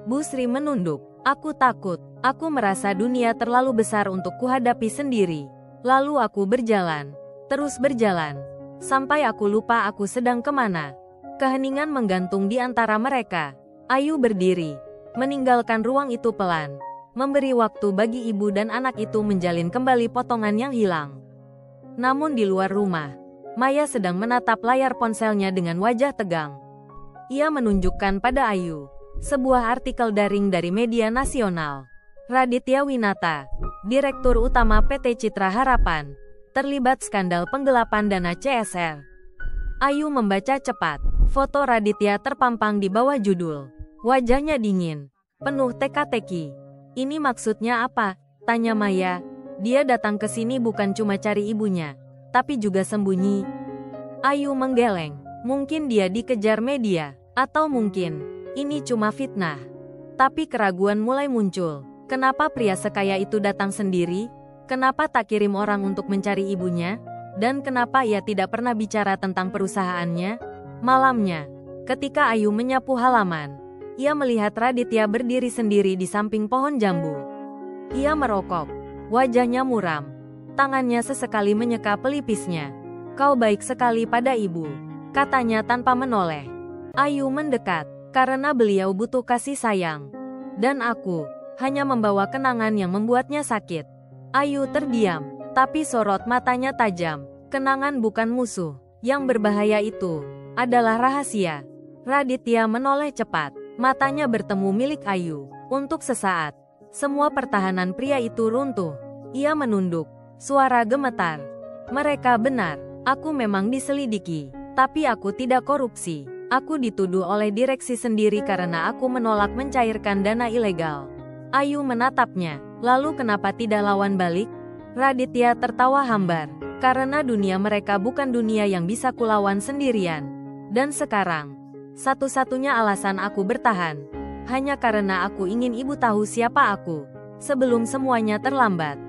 Bu Sri menunduk. "Aku takut. Aku merasa dunia terlalu besar untuk kuhadapi sendiri. Lalu aku berjalan, terus berjalan, sampai aku lupa aku sedang kemana." Keheningan menggantung di antara mereka. Ayu berdiri, meninggalkan ruang itu pelan, memberi waktu bagi ibu dan anak itu menjalin kembali potongan yang hilang. Namun di luar rumah, Maya sedang menatap layar ponselnya dengan wajah tegang. Ia menunjukkan pada Ayu sebuah artikel daring dari media nasional. Raditya Winata, Direktur Utama PT Citra Harapan, terlibat skandal penggelapan dana CSR. Ayu membaca cepat. Foto Raditya terpampang di bawah judul. Wajahnya dingin, penuh teka-teki. "Ini maksudnya apa?" tanya Maya. "Dia datang ke sini bukan cuma cari ibunya, tapi juga sembunyi." Ayu menggeleng. Mungkin dia dikejar media, atau mungkin ini cuma fitnah. Tapi keraguan mulai muncul. Kenapa pria sekaya itu datang sendiri? Kenapa tak kirim orang untuk mencari ibunya? Dan kenapa ia tidak pernah bicara tentang perusahaannya? Malamnya, ketika Ayu menyapu halaman, ia melihat Raditya berdiri sendiri di samping pohon jambu. Ia merokok, wajahnya muram, tangannya sesekali menyeka pelipisnya. "Kau baik sekali pada ibu," katanya tanpa menoleh. Ayu mendekat, karena beliau butuh kasih sayang. "Dan aku hanya membawa kenangan yang membuatnya sakit." Ayu terdiam, tapi sorot matanya tajam. "Kenangan bukan musuh. Yang berbahaya itu adalah rahasia." Raditya menoleh cepat. Matanya bertemu milik Ayu. Untuk sesaat, semua pertahanan pria itu runtuh. Ia menunduk. Suara gemetar. Mereka benar. Aku memang diselidiki. Tapi aku tidak korupsi. Aku dituduh oleh direksi sendiri karena aku menolak mencairkan dana ilegal. Ayu menatapnya. Lalu kenapa tidak lawan balik? Raditya tertawa hambar. Karena dunia mereka bukan dunia yang bisa kulawan sendirian. Dan sekarang, satu-satunya alasan aku bertahan hanya karena aku ingin ibu tahu siapa aku sebelum semuanya terlambat.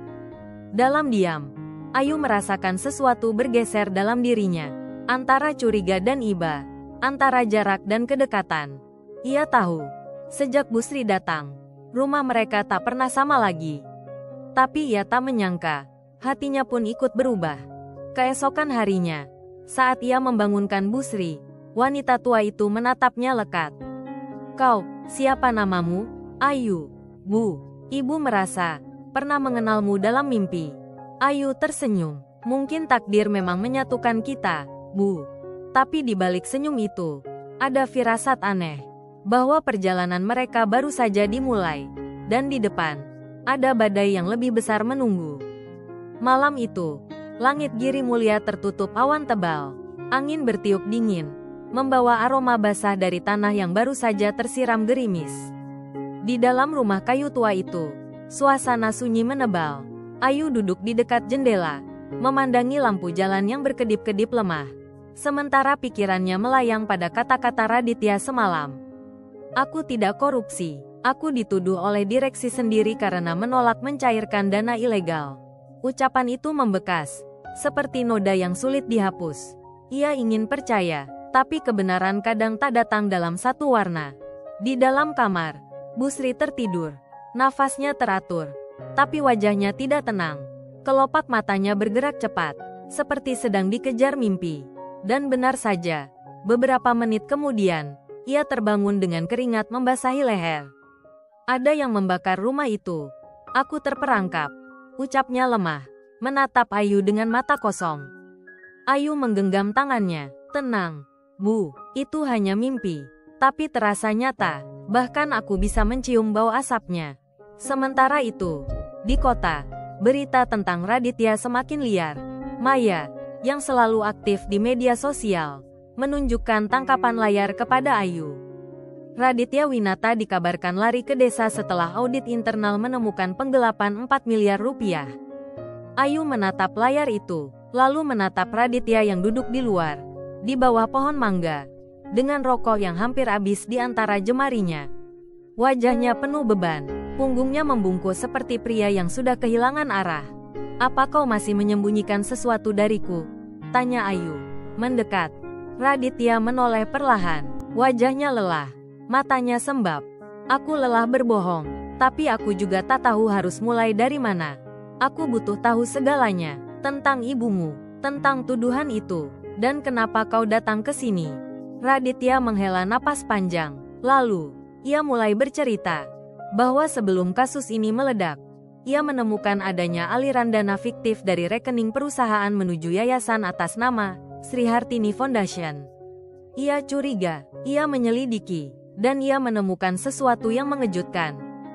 Dalam diam, Ayu merasakan sesuatu bergeser dalam dirinya. Antara curiga dan iba, antara jarak dan kedekatan. Ia tahu, sejak Busri datang, rumah mereka tak pernah sama lagi. Tapi ia tak menyangka, hatinya pun ikut berubah. Keesokan harinya, saat ia membangunkan Busri, wanita tua itu menatapnya lekat. Kau, siapa namamu? Ayu. Bu, ibu merasa pernah mengenalmu dalam mimpi. Ayu tersenyum. Mungkin takdir memang menyatukan kita, Bu. Tapi di balik senyum itu, ada firasat aneh. Bahwa perjalanan mereka baru saja dimulai. Dan di depan, ada badai yang lebih besar menunggu. Malam itu, langit Giri Mulia tertutup awan tebal. Angin bertiup dingin, membawa aroma basah dari tanah yang baru saja tersiram gerimis. Di dalam rumah kayu tua itu, suasana sunyi menebal. Ayu duduk di dekat jendela, memandangi lampu jalan yang berkedip-kedip lemah. Sementara pikirannya melayang pada kata-kata Raditya semalam. Aku tidak korupsi. Aku dituduh oleh direksi sendiri karena menolak mencairkan dana ilegal. Ucapan itu membekas, seperti noda yang sulit dihapus. Ia ingin percaya, tapi kebenaran kadang tak datang dalam satu warna. Di dalam kamar, Busri tertidur. Nafasnya teratur, tapi wajahnya tidak tenang. Kelopak matanya bergerak cepat, seperti sedang dikejar mimpi. Dan benar saja, beberapa menit kemudian, ia terbangun dengan keringat membasahi leher. Ada yang membakar rumah itu. Aku terperangkap. Ucapnya lemah, menatap Ayu dengan mata kosong. Ayu menggenggam tangannya. Tenang, Bu, itu hanya mimpi. Tapi terasa nyata, bahkan aku bisa mencium bau asapnya. Sementara itu, di kota, berita tentang Raditya semakin liar. Maya, yang selalu aktif di media sosial, menunjukkan tangkapan layar kepada Ayu. Raditya Winata dikabarkan lari ke desa setelah audit internal menemukan penggelapan 4 miliar rupiah. Ayu menatap layar itu, lalu menatap Raditya yang duduk di luar, di bawah pohon mangga, dengan rokok yang hampir habis di antara jemarinya. Wajahnya penuh beban, punggungnya membungkuk seperti pria yang sudah kehilangan arah. Apa kau masih menyembunyikan sesuatu dariku? Tanya Ayu, mendekat. Raditya menoleh perlahan, wajahnya lelah, matanya sembab. Aku lelah berbohong, tapi aku juga tak tahu harus mulai dari mana. Aku butuh tahu segalanya, tentang ibumu, tentang tuduhan itu, dan kenapa kau datang ke sini. Raditya menghela napas panjang, lalu, ia mulai bercerita, bahwa sebelum kasus ini meledak, ia menemukan adanya aliran dana fiktif dari rekening perusahaan menuju yayasan atas nama Sri Hartini Foundation. Ia curiga, ia menyelidiki, dan ia menemukan sesuatu yang mengejutkan.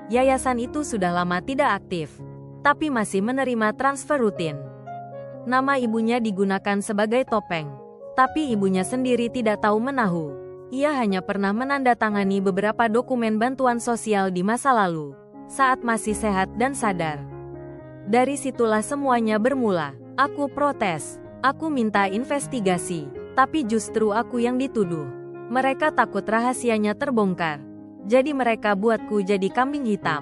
Yayasan itu sudah lama tidak aktif, tapi masih menerima transfer rutin. Nama ibunya digunakan sebagai topeng, tapi ibunya sendiri tidak tahu menahu. Ia hanya pernah menandatangani beberapa dokumen bantuan sosial di masa lalu, saat masih sehat dan sadar. Dari situlah semuanya bermula. Aku protes, aku minta investigasi, tapi justru aku yang dituduh. Mereka takut rahasianya terbongkar, jadi mereka buatku jadi kambing hitam.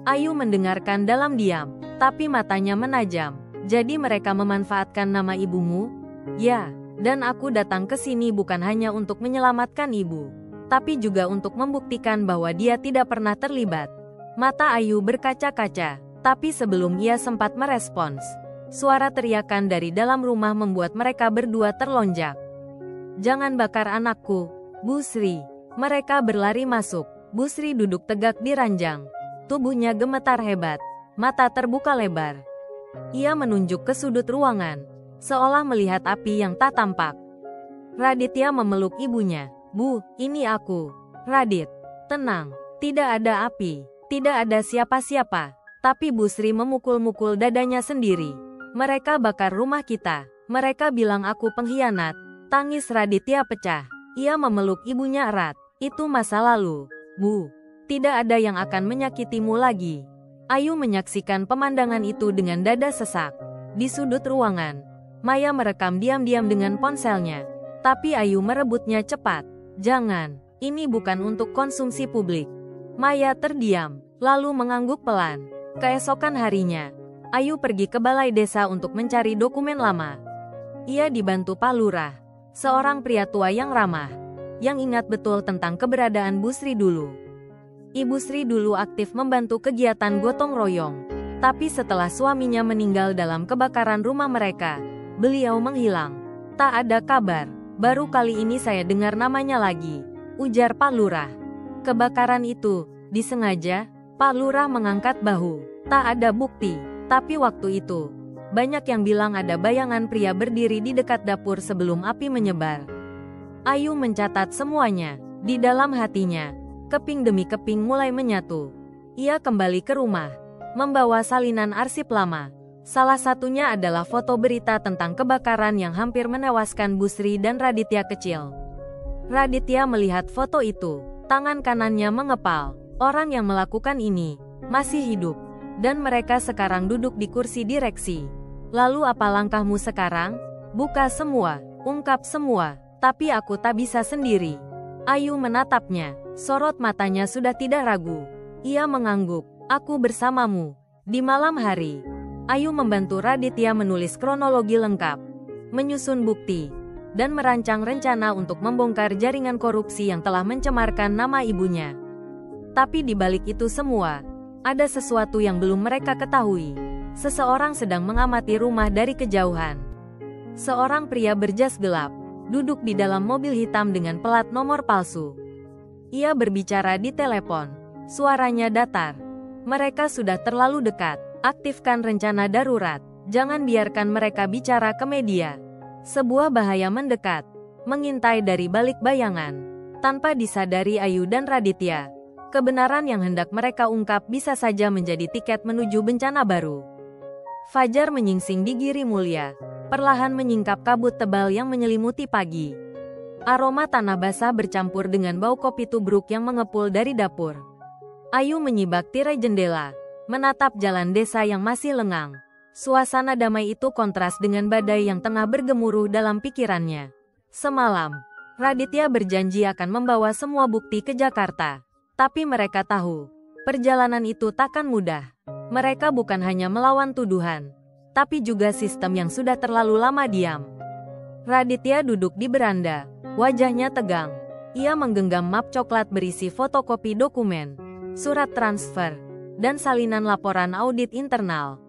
Ayu mendengarkan dalam diam, tapi matanya menajam. Jadi mereka memanfaatkan nama ibumu? Ya, dan aku datang ke sini bukan hanya untuk menyelamatkan ibu, tapi juga untuk membuktikan bahwa dia tidak pernah terlibat. Mata Ayu berkaca-kaca, tapi sebelum ia sempat merespons, suara teriakan dari dalam rumah membuat mereka berdua terlonjak. Jangan bakar anakku, Busri. Mereka berlari masuk. Busri duduk tegak di ranjang. Tubuhnya gemetar hebat, mata terbuka lebar. Ia menunjuk ke sudut ruangan, seolah melihat api yang tak tampak. Raditya memeluk ibunya. Bu, ini aku, Radit. Tenang, tidak ada api, tidak ada siapa-siapa. Tapi Busri memukul-mukul dadanya sendiri. Mereka bakar rumah kita. Mereka bilang aku pengkhianat. Tangis Raditya pecah. Ia memeluk ibunya erat. Itu masa lalu. Bu, tidak ada yang akan menyakitimu lagi. Ayu menyaksikan pemandangan itu dengan dada sesak. Di sudut ruangan, Maya merekam diam-diam dengan ponselnya. Tapi Ayu merebutnya cepat. Jangan, ini bukan untuk konsumsi publik. Maya terdiam, lalu mengangguk pelan. Keesokan harinya, Ayu pergi ke balai desa untuk mencari dokumen lama. Ia dibantu Pak Lurah, seorang pria tua yang ramah, yang ingat betul tentang keberadaan Bu Sri dulu. Ibu Sri dulu aktif membantu kegiatan gotong royong, tapi setelah suaminya meninggal dalam kebakaran rumah mereka, beliau menghilang. Tak ada kabar, baru kali ini saya dengar namanya lagi, ujar Pak Lurah. Kebakaran itu disengaja? Pak Lurah mengangkat bahu. Tak ada bukti, tapi waktu itu banyak yang bilang ada bayangan pria berdiri di dekat dapur sebelum api menyebar. Ayu mencatat semuanya. Di dalam hatinya, keping demi keping mulai menyatu. Ia kembali ke rumah, membawa salinan arsip lama. Salah satunya adalah foto berita tentang kebakaran yang hampir menewaskan Busri dan Raditya kecil. Raditya melihat foto itu, tangan kanannya mengepal. Orang yang melakukan ini masih hidup, dan mereka sekarang duduk di kursi direksi. Lalu apa langkahmu sekarang? Buka semua, ungkap semua, tapi aku tak bisa sendiri. Ayu menatapnya, sorot matanya sudah tidak ragu. Ia mengangguk, aku bersamamu. Di malam hari, Ayu membantu Raditya menulis kronologi lengkap, menyusun bukti, dan merancang rencana untuk membongkar jaringan korupsi yang telah mencemarkan nama ibunya. Tapi di balik itu semua, ada sesuatu yang belum mereka ketahui. Seseorang sedang mengamati rumah dari kejauhan. Seorang pria berjas gelap, duduk di dalam mobil hitam dengan pelat nomor palsu. Ia berbicara di telepon. Suaranya datar. Mereka sudah terlalu dekat. Aktifkan rencana darurat. Jangan biarkan mereka bicara ke media. Sebuah bahaya mendekat, mengintai dari balik bayangan. Tanpa disadari Ayu dan Raditya, kebenaran yang hendak mereka ungkap bisa saja menjadi tiket menuju bencana baru. Fajar menyingsing di Giri Mulia, perlahan menyingkap kabut tebal yang menyelimuti pagi. Aroma tanah basah bercampur dengan bau kopi tubruk yang mengepul dari dapur. Ayu menyibak tirai jendela, menatap jalan desa yang masih lengang. Suasana damai itu kontras dengan badai yang tengah bergemuruh dalam pikirannya. Semalam, Raditya berjanji akan membawa semua bukti ke Jakarta. Tapi mereka tahu, perjalanan itu takkan mudah. Mereka bukan hanya melawan tuduhan, tapi juga sistem yang sudah terlalu lama diam. Raditya duduk di beranda, wajahnya tegang. Ia menggenggam map coklat berisi fotokopi dokumen, surat transfer, dan salinan laporan audit internal.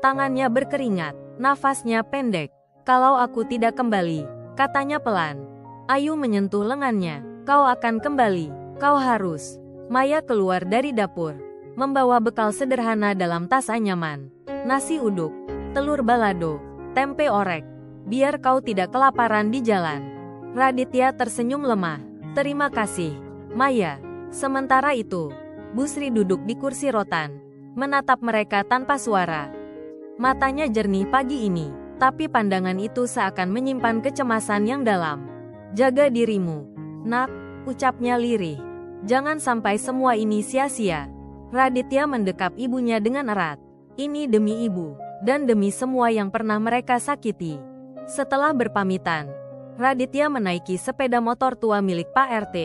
Tangannya berkeringat, nafasnya pendek. Kalau aku tidak kembali, katanya pelan. Ayu menyentuh lengannya. Kau akan kembali, kau harus. Maya keluar dari dapur, membawa bekal sederhana dalam tas anyaman. Nasi uduk, telur balado, tempe orek. Biar kau tidak kelaparan di jalan. Raditya tersenyum lemah. Terima kasih, Maya. Sementara itu, Busri duduk di kursi rotan, menatap mereka tanpa suara. Matanya jernih pagi ini, tapi pandangan itu seakan menyimpan kecemasan yang dalam. Jaga dirimu, nak, ucapnya lirih. Jangan sampai semua ini sia-sia. Raditya mendekap ibunya dengan erat. Ini demi ibu, dan demi semua yang pernah mereka sakiti. Setelah berpamitan, Raditya menaiki sepeda motor tua milik Pak RT.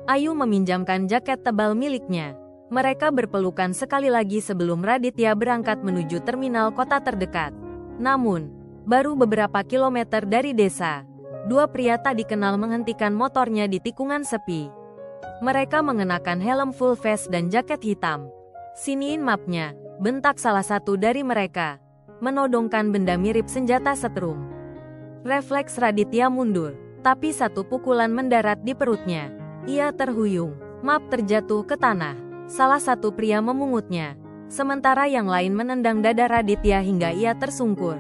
Ayu meminjamkan jaket tebal miliknya. Mereka berpelukan sekali lagi sebelum Raditya berangkat menuju terminal kota terdekat. Namun, baru beberapa kilometer dari desa, dua pria tak dikenal menghentikan motornya di tikungan sepi. Mereka mengenakan helm full face dan jaket hitam. Siniin mapnya, bentak salah satu dari mereka, menodongkan benda mirip senjata setrum. Refleks Raditya mundur, tapi satu pukulan mendarat di perutnya. Ia terhuyung, map terjatuh ke tanah. Salah satu pria memungutnya, sementara yang lain menendang dada Raditya hingga ia tersungkur.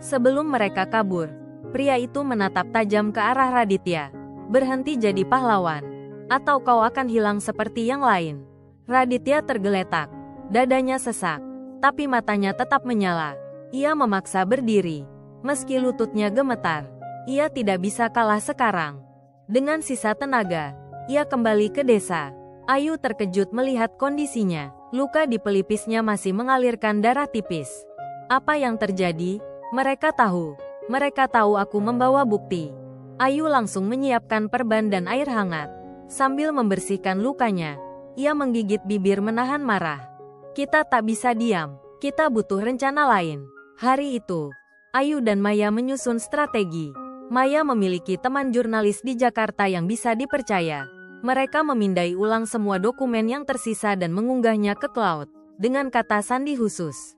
Sebelum mereka kabur, pria itu menatap tajam ke arah Raditya. Berhenti jadi pahlawan. atau kau akan hilang seperti yang lain. Raditya tergeletak. Dadanya sesak, tapi matanya tetap menyala. Ia memaksa berdiri. Meski lututnya gemetar, ia tidak bisa kalah sekarang. Dengan sisa tenaga, ia kembali ke desa. Ayu terkejut melihat kondisinya. Luka di pelipisnya masih mengalirkan darah tipis. Apa yang terjadi? Mereka tahu. Mereka tahu aku membawa bukti. Ayu langsung menyiapkan perban dan air hangat. Sambil membersihkan lukanya, ia menggigit bibir menahan marah. Kita tak bisa diam. Kita butuh rencana lain. Hari itu, Ayu dan Maya menyusun strategi. Maya memiliki teman jurnalis di Jakarta yang bisa dipercaya. Mereka memindai ulang semua dokumen yang tersisa dan mengunggahnya ke cloud, dengan kata sandi khusus.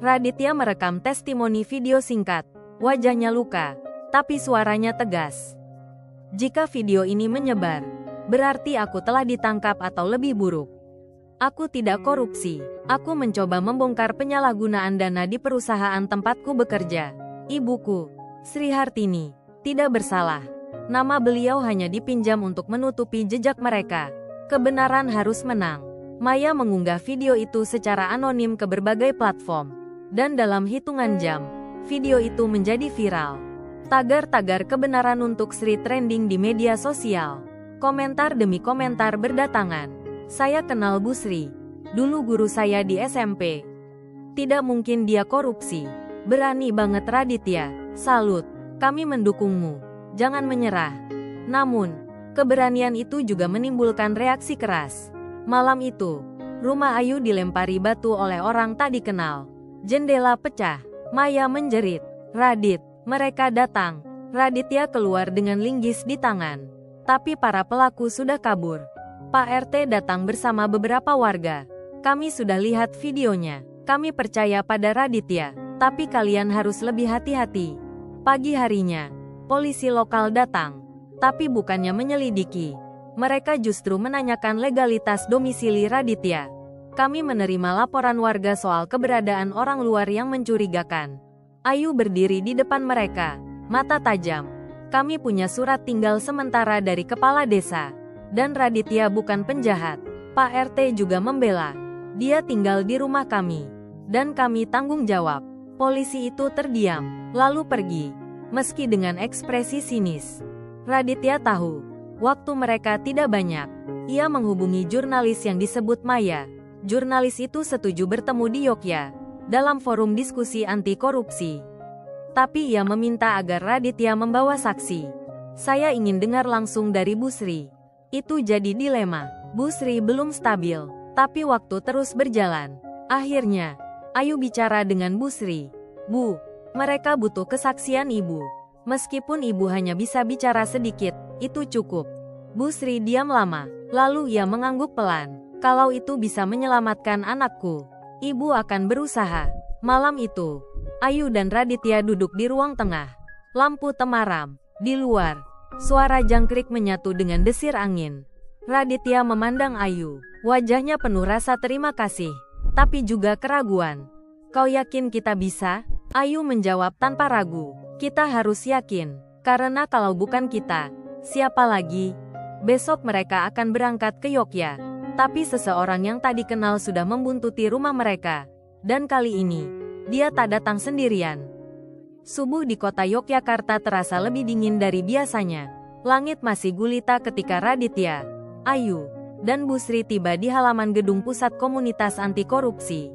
Raditya merekam testimoni video singkat. Wajahnya luka, tapi suaranya tegas. Jika video ini menyebar, berarti aku telah ditangkap atau lebih buruk. Aku tidak korupsi. Aku mencoba membongkar penyalahgunaan dana di perusahaan tempatku bekerja. Ibuku, Sri Hartini, tidak bersalah. Nama beliau hanya dipinjam untuk menutupi jejak mereka. Kebenaran harus menang. Maya mengunggah video itu secara anonim ke berbagai platform. Dan dalam hitungan jam, video itu menjadi viral. Tagar-tagar kebenaran untuk Sri trending di media sosial. Komentar demi komentar berdatangan. Saya kenal Bu Sri. Dulu guru saya di SMP. Tidak mungkin dia korupsi. Berani banget Raditya. Salut. Kami mendukungmu. Jangan menyerah. Namun, keberanian itu juga menimbulkan reaksi keras. Malam itu, rumah Ayu dilempari batu oleh orang tak dikenal. Jendela pecah. Maya menjerit. Radit, mereka datang. Raditya keluar dengan linggis di tangan. Tapi para pelaku sudah kabur. Pak RT datang bersama beberapa warga. Kami sudah lihat videonya. Kami percaya pada Raditya. Tapi kalian harus lebih hati-hati. Pagi harinya, polisi lokal datang. Tapi bukannya menyelidiki. Mereka justru menanyakan legalitas domisili Raditya. Kami menerima laporan warga soal keberadaan orang luar yang mencurigakan. Ayu berdiri di depan mereka, mata tajam. Kami punya surat tinggal sementara dari kepala desa. Dan Raditya bukan penjahat. Pak RT juga membela. Dia tinggal di rumah kami. Dan kami tanggung jawab. Polisi itu terdiam, lalu pergi. Meski dengan ekspresi sinis. Raditya tahu, waktu mereka tidak banyak. Ia menghubungi jurnalis yang disebut Maya. Jurnalis itu setuju bertemu di Yogyakarta, dalam forum diskusi anti korupsi. Tapi ia meminta agar Raditya membawa saksi. Saya ingin dengar langsung dari Bu Sri. Itu jadi dilema. Bu Sri belum stabil, tapi waktu terus berjalan. Akhirnya, Ayu bicara dengan Bu Sri. Bu, mereka butuh kesaksian Ibu. Meskipun Ibu hanya bisa bicara sedikit, itu cukup. Bu Sri diam lama, lalu ia mengangguk pelan. Kalau itu bisa menyelamatkan anakku, Ibu akan berusaha. Malam itu, Ayu dan Raditya duduk di ruang tengah. Lampu temaram. Di luar, suara jangkrik menyatu dengan desir angin. Raditya memandang Ayu. Wajahnya penuh rasa terima kasih, tapi juga keraguan. Kau yakin kita bisa? Ayu menjawab tanpa ragu. Kita harus yakin, karena kalau bukan kita, siapa lagi? Besok mereka akan berangkat ke Yogyakarta. Tapi seseorang yang tak dikenal sudah membuntuti rumah mereka. Dan kali ini, dia tak datang sendirian. Subuh di kota Yogyakarta terasa lebih dingin dari biasanya. Langit masih gulita ketika Raditya, Ayu, dan Bu Sri tiba di halaman gedung pusat komunitas anti korupsi.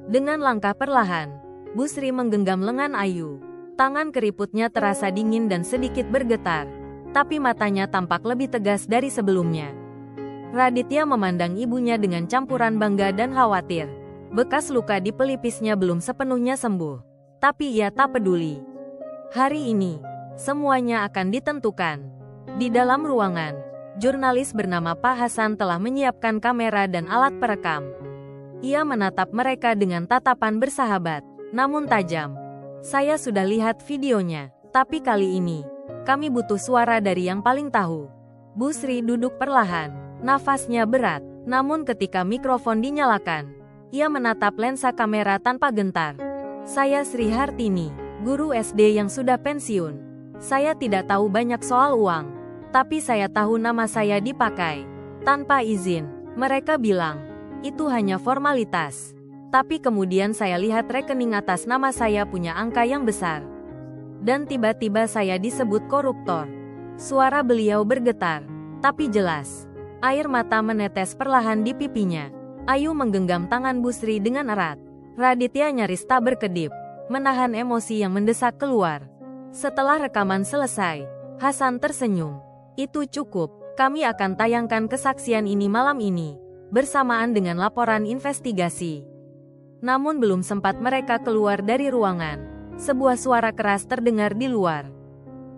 Dengan langkah perlahan, Bu Sri menggenggam lengan Ayu. Tangan keriputnya terasa dingin dan sedikit bergetar. Tapi matanya tampak lebih tegas dari sebelumnya. Raditya memandang ibunya dengan campuran bangga dan khawatir. Bekas luka di pelipisnya belum sepenuhnya sembuh. Tapi ia tak peduli. Hari ini, semuanya akan ditentukan. Di dalam ruangan, jurnalis bernama Pak Hasan telah menyiapkan kamera dan alat perekam. Ia menatap mereka dengan tatapan bersahabat, namun tajam. Saya sudah lihat videonya, tapi kali ini, kami butuh suara dari yang paling tahu. Bu Sri duduk perlahan, nafasnya berat, namun ketika mikrofon dinyalakan, ia menatap lensa kamera tanpa gentar. Saya Sri Hartini, guru SD yang sudah pensiun. Saya tidak tahu banyak soal uang, Tapi saya tahu nama saya dipakai tanpa izin. Mereka bilang, itu hanya formalitas. Tapi kemudian saya lihat rekening atas nama saya punya angka yang besar. Dan tiba-tiba saya disebut koruptor. Suara beliau bergetar, tapi jelas. Air mata menetes perlahan di pipinya. Ayu menggenggam tangan Busri dengan erat. Raditya nyaris tak berkedip, menahan emosi yang mendesak keluar. Setelah rekaman selesai, Hasan tersenyum. Itu cukup, kami akan tayangkan kesaksian ini malam ini, bersamaan dengan laporan investigasi. Namun belum sempat mereka keluar dari ruangan, sebuah suara keras terdengar di luar.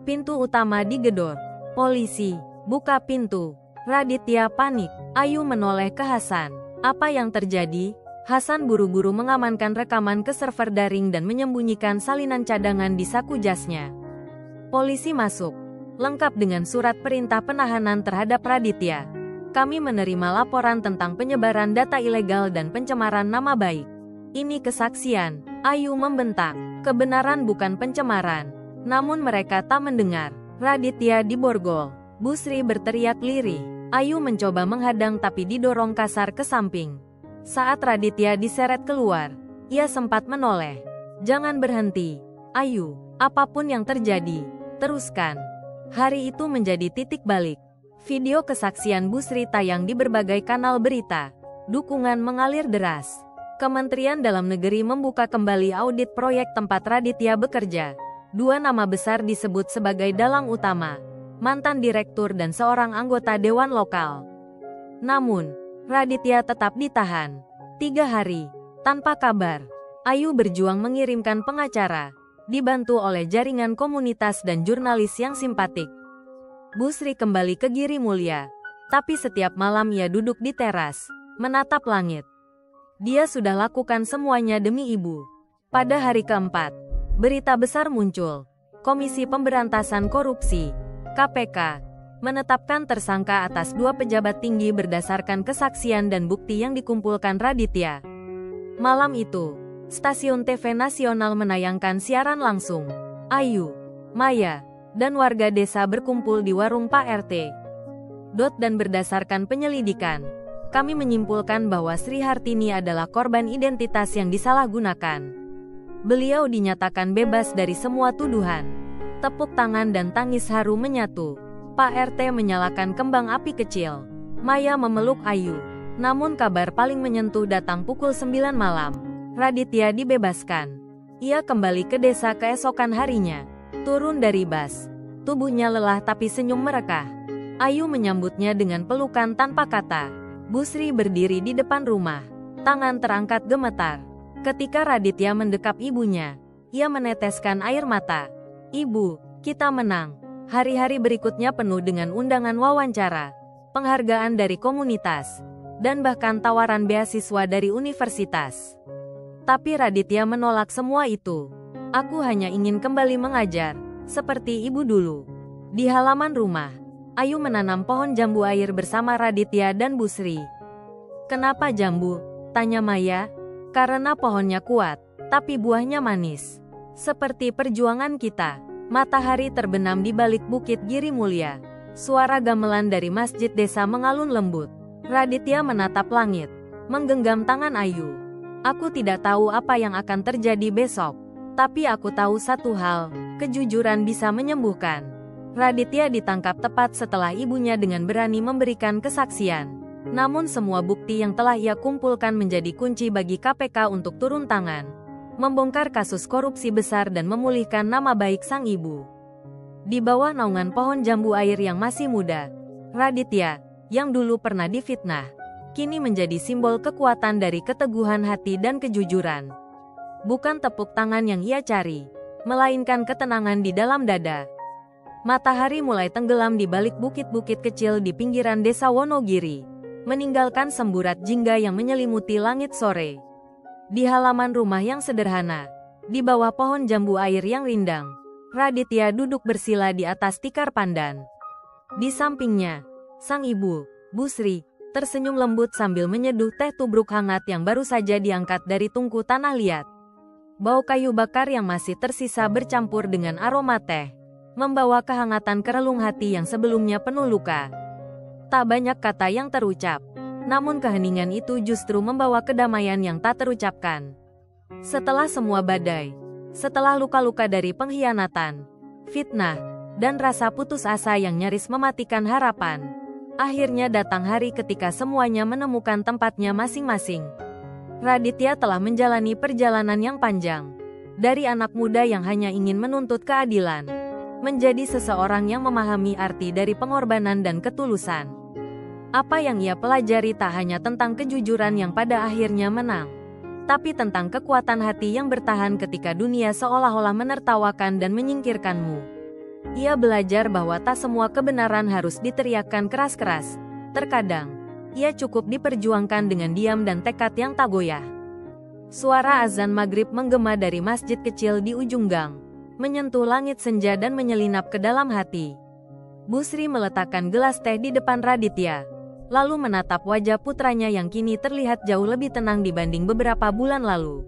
Pintu utama digedor. Polisi, buka pintu. Raditya panik. Ayu menoleh ke Hasan. Apa yang terjadi? Hasan buru-buru mengamankan rekaman ke server daring dan menyembunyikan salinan cadangan di saku jasnya. Polisi masuk, lengkap dengan surat perintah penahanan terhadap Raditya. Kami menerima laporan tentang penyebaran data ilegal dan pencemaran nama baik. Ini kesaksian, Ayu membentak. Kebenaran bukan pencemaran. Namun mereka tak mendengar. Raditya diborgol. Busri berteriak lirih. Ayu mencoba menghadang tapi didorong kasar ke samping. Saat Raditya diseret keluar, ia sempat menoleh. Jangan berhenti, Ayu. Apapun yang terjadi, teruskan. Hari itu menjadi titik balik. Video kesaksian Busri tayang di berbagai kanal berita. Dukungan mengalir deras. Kementerian Dalam Negeri membuka kembali audit proyek tempat Raditya bekerja. 2 nama besar disebut sebagai dalang utama, mantan direktur dan seorang anggota dewan lokal. Namun, Raditya tetap ditahan. 3 hari, tanpa kabar. Ayu berjuang mengirimkan pengacara, dibantu oleh jaringan komunitas dan jurnalis yang simpatik. Busri kembali ke Giri Mulia, tapi setiap malam ia duduk di teras, menatap langit. Dia sudah lakukan semuanya demi ibu. Pada hari keempat, berita besar muncul. Komisi Pemberantasan Korupsi, KPK, menetapkan tersangka atas 2 pejabat tinggi berdasarkan kesaksian dan bukti yang dikumpulkan Raditya. Malam itu, stasiun TV nasional menayangkan siaran langsung. Ayu, Maya, dan warga desa berkumpul di warung Pak RT. Dan berdasarkan penyelidikan, kami menyimpulkan bahwa Sri Hartini adalah korban identitas yang disalahgunakan. Beliau dinyatakan bebas dari semua tuduhan. Tepuk tangan dan tangis haru menyatu. Pak RT menyalakan kembang api kecil. Maya memeluk Ayu. Namun kabar paling menyentuh datang pukul 9 malam. Raditya dibebaskan. Ia kembali ke desa keesokan harinya. Turun dari bus. Tubuhnya lelah tapi senyum merekah. Ayu menyambutnya dengan pelukan tanpa kata. Busri berdiri di depan rumah. Tangan terangkat gemetar. Ketika Raditya mendekap ibunya, ia meneteskan air mata. Ibu, kita menang. Hari-hari berikutnya penuh dengan undangan wawancara, penghargaan dari komunitas, dan bahkan tawaran beasiswa dari universitas. Tapi Raditya menolak semua itu. Aku hanya ingin kembali mengajar, seperti ibu dulu. Di halaman rumah, Ayu menanam pohon jambu air bersama Raditya dan Busri. Kenapa jambu? Tanya Maya. Karena pohonnya kuat, tapi buahnya manis. Seperti perjuangan kita. Matahari terbenam di balik bukit Giri Mulia. Suara gamelan dari masjid desa mengalun lembut. Raditya menatap langit, menggenggam tangan Ayu. Aku tidak tahu apa yang akan terjadi besok. Tapi aku tahu satu hal, kejujuran bisa menyembuhkan. Raditya ditangkap tepat setelah ibunya dengan berani memberikan kesaksian. Namun semua bukti yang telah ia kumpulkan menjadi kunci bagi KPK untuk turun tangan, membongkar kasus korupsi besar dan memulihkan nama baik sang ibu. Di bawah naungan pohon jambu air yang masih muda, Raditya, yang dulu pernah difitnah, kini menjadi simbol kekuatan dari keteguhan hati dan kejujuran. Bukan tepuk tangan yang ia cari, melainkan ketenangan di dalam dada. Matahari mulai tenggelam di balik bukit-bukit kecil di pinggiran desa Wonogiri, meninggalkan semburat jingga yang menyelimuti langit sore. Di halaman rumah yang sederhana, di bawah pohon jambu air yang rindang, Raditya duduk bersila di atas tikar pandan. Di sampingnya, sang ibu, Busri, tersenyum lembut sambil menyeduh teh tubruk hangat yang baru saja diangkat dari tungku tanah liat. Bau kayu bakar yang masih tersisa bercampur dengan aroma teh, membawa kehangatan ke relung hati yang sebelumnya penuh luka. Tak banyak kata yang terucap, namun keheningan itu justru membawa kedamaian yang tak terucapkan. Setelah semua badai, setelah luka-luka dari pengkhianatan, fitnah, dan rasa putus asa yang nyaris mematikan harapan, akhirnya datang hari ketika semuanya menemukan tempatnya masing-masing. Raditya telah menjalani perjalanan yang panjang, dari anak muda yang hanya ingin menuntut keadilan, menjadi seseorang yang memahami arti dari pengorbanan dan ketulusan. Apa yang ia pelajari tak hanya tentang kejujuran yang pada akhirnya menang, tapi tentang kekuatan hati yang bertahan ketika dunia seolah-olah menertawakan dan menyingkirkanmu. Ia belajar bahwa tak semua kebenaran harus diteriakkan keras-keras. Terkadang, ia cukup diperjuangkan dengan diam dan tekad yang tak goyah. Suara azan maghrib menggema dari masjid kecil di ujung gang, menyentuh langit senja dan menyelinap ke dalam hati. Busri meletakkan gelas teh di depan Raditya, lalu menatap wajah putranya yang kini terlihat jauh lebih tenang dibanding beberapa bulan lalu.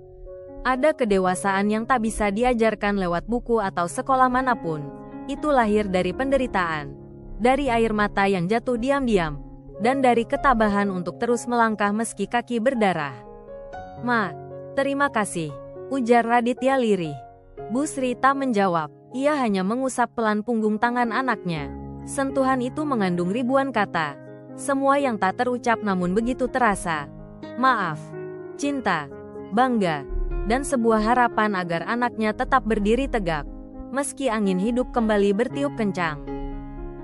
Ada kedewasaan yang tak bisa diajarkan lewat buku atau sekolah manapun. Itu lahir dari penderitaan, dari air mata yang jatuh diam-diam, dan dari ketabahan untuk terus melangkah meski kaki berdarah. "Ma, terima kasih," ujar Raditya lirih. Busri tak menjawab, ia hanya mengusap pelan punggung tangan anaknya. Sentuhan itu mengandung ribuan kata, semua yang tak terucap namun begitu terasa. Maaf, cinta, bangga, dan sebuah harapan agar anaknya tetap berdiri tegak, meski angin hidup kembali bertiup kencang.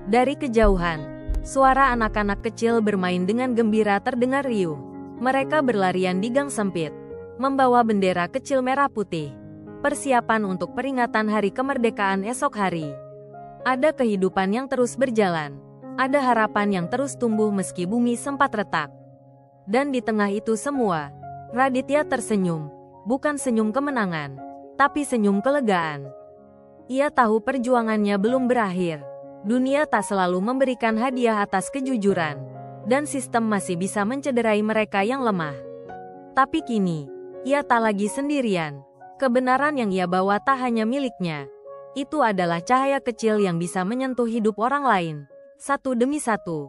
Dari kejauhan, suara anak-anak kecil bermain dengan gembira terdengar riuh. Mereka berlarian di gang sempit, membawa bendera kecil merah putih. Persiapan untuk peringatan hari kemerdekaan esok hari. Ada kehidupan yang terus berjalan. Ada harapan yang terus tumbuh meski bumi sempat retak. Dan di tengah itu semua, Raditya tersenyum. Bukan senyum kemenangan, tapi senyum kelegaan. Ia tahu perjuangannya belum berakhir. Dunia tak selalu memberikan hadiah atas kejujuran, dan sistem masih bisa mencederai mereka yang lemah. Tapi kini, ia tak lagi sendirian. Kebenaran yang ia bawa tak hanya miliknya. Itu adalah cahaya kecil yang bisa menyentuh hidup orang lain, satu demi satu.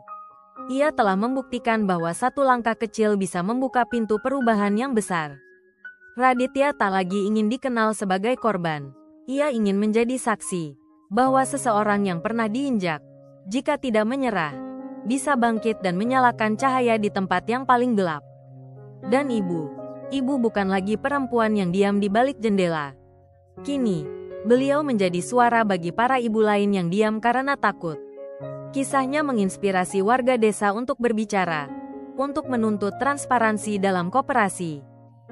Ia telah membuktikan bahwa satu langkah kecil bisa membuka pintu perubahan yang besar. Raditya tak lagi ingin dikenal sebagai korban. Ia ingin menjadi saksi bahwa seseorang yang pernah diinjak, jika tidak menyerah, bisa bangkit dan menyalakan cahaya di tempat yang paling gelap. Dan ibu bukan lagi perempuan yang diam di balik jendela. Kini, beliau menjadi suara bagi para ibu lain yang diam karena takut. Kisahnya menginspirasi warga desa untuk berbicara, untuk menuntut transparansi dalam koperasi,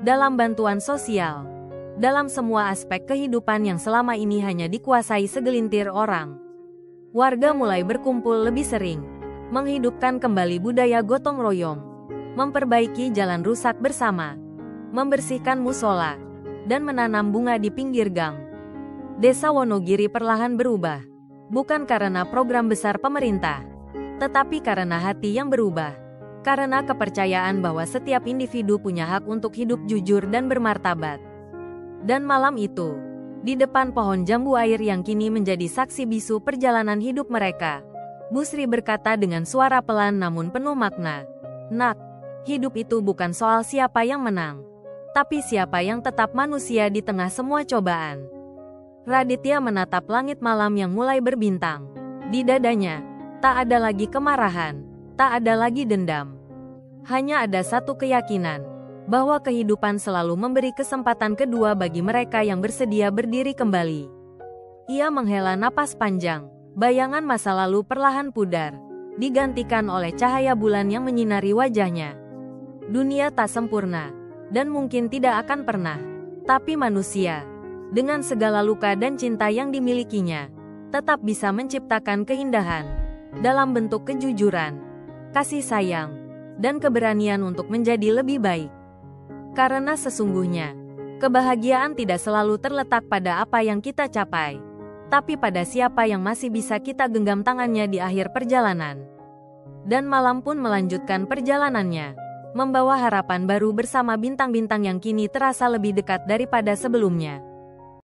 dalam bantuan sosial, dalam semua aspek kehidupan yang selama ini hanya dikuasai segelintir orang. Warga mulai berkumpul lebih sering, menghidupkan kembali budaya gotong royong, memperbaiki jalan rusak bersama, membersihkan musola, dan menanam bunga di pinggir gang. Desa Wonogiri perlahan berubah, bukan karena program besar pemerintah, tetapi karena hati yang berubah, karena kepercayaan bahwa setiap individu punya hak untuk hidup jujur dan bermartabat. Dan malam itu, di depan pohon jambu air yang kini menjadi saksi bisu perjalanan hidup mereka, Busri berkata dengan suara pelan namun penuh makna, "Nak, hidup itu bukan soal siapa yang menang, tapi siapa yang tetap manusia di tengah semua cobaan." Raditya menatap langit malam yang mulai berbintang. Di dadanya, tak ada lagi kemarahan, tak ada lagi dendam. Hanya ada satu keyakinan, bahwa kehidupan selalu memberi kesempatan kedua bagi mereka yang bersedia berdiri kembali. Ia menghela napas panjang, bayangan masa lalu perlahan pudar, digantikan oleh cahaya bulan yang menyinari wajahnya. Dunia tak sempurna, dan mungkin tidak akan pernah. Tapi manusia, dengan segala luka dan cinta yang dimilikinya, tetap bisa menciptakan keindahan, dalam bentuk kejujuran, kasih sayang, dan keberanian untuk menjadi lebih baik. Karena sesungguhnya, kebahagiaan tidak selalu terletak pada apa yang kita capai, tapi pada siapa yang masih bisa kita genggam tangannya di akhir perjalanan. Dan malam pun melanjutkan perjalanannya, membawa harapan baru bersama bintang-bintang yang kini terasa lebih dekat daripada sebelumnya.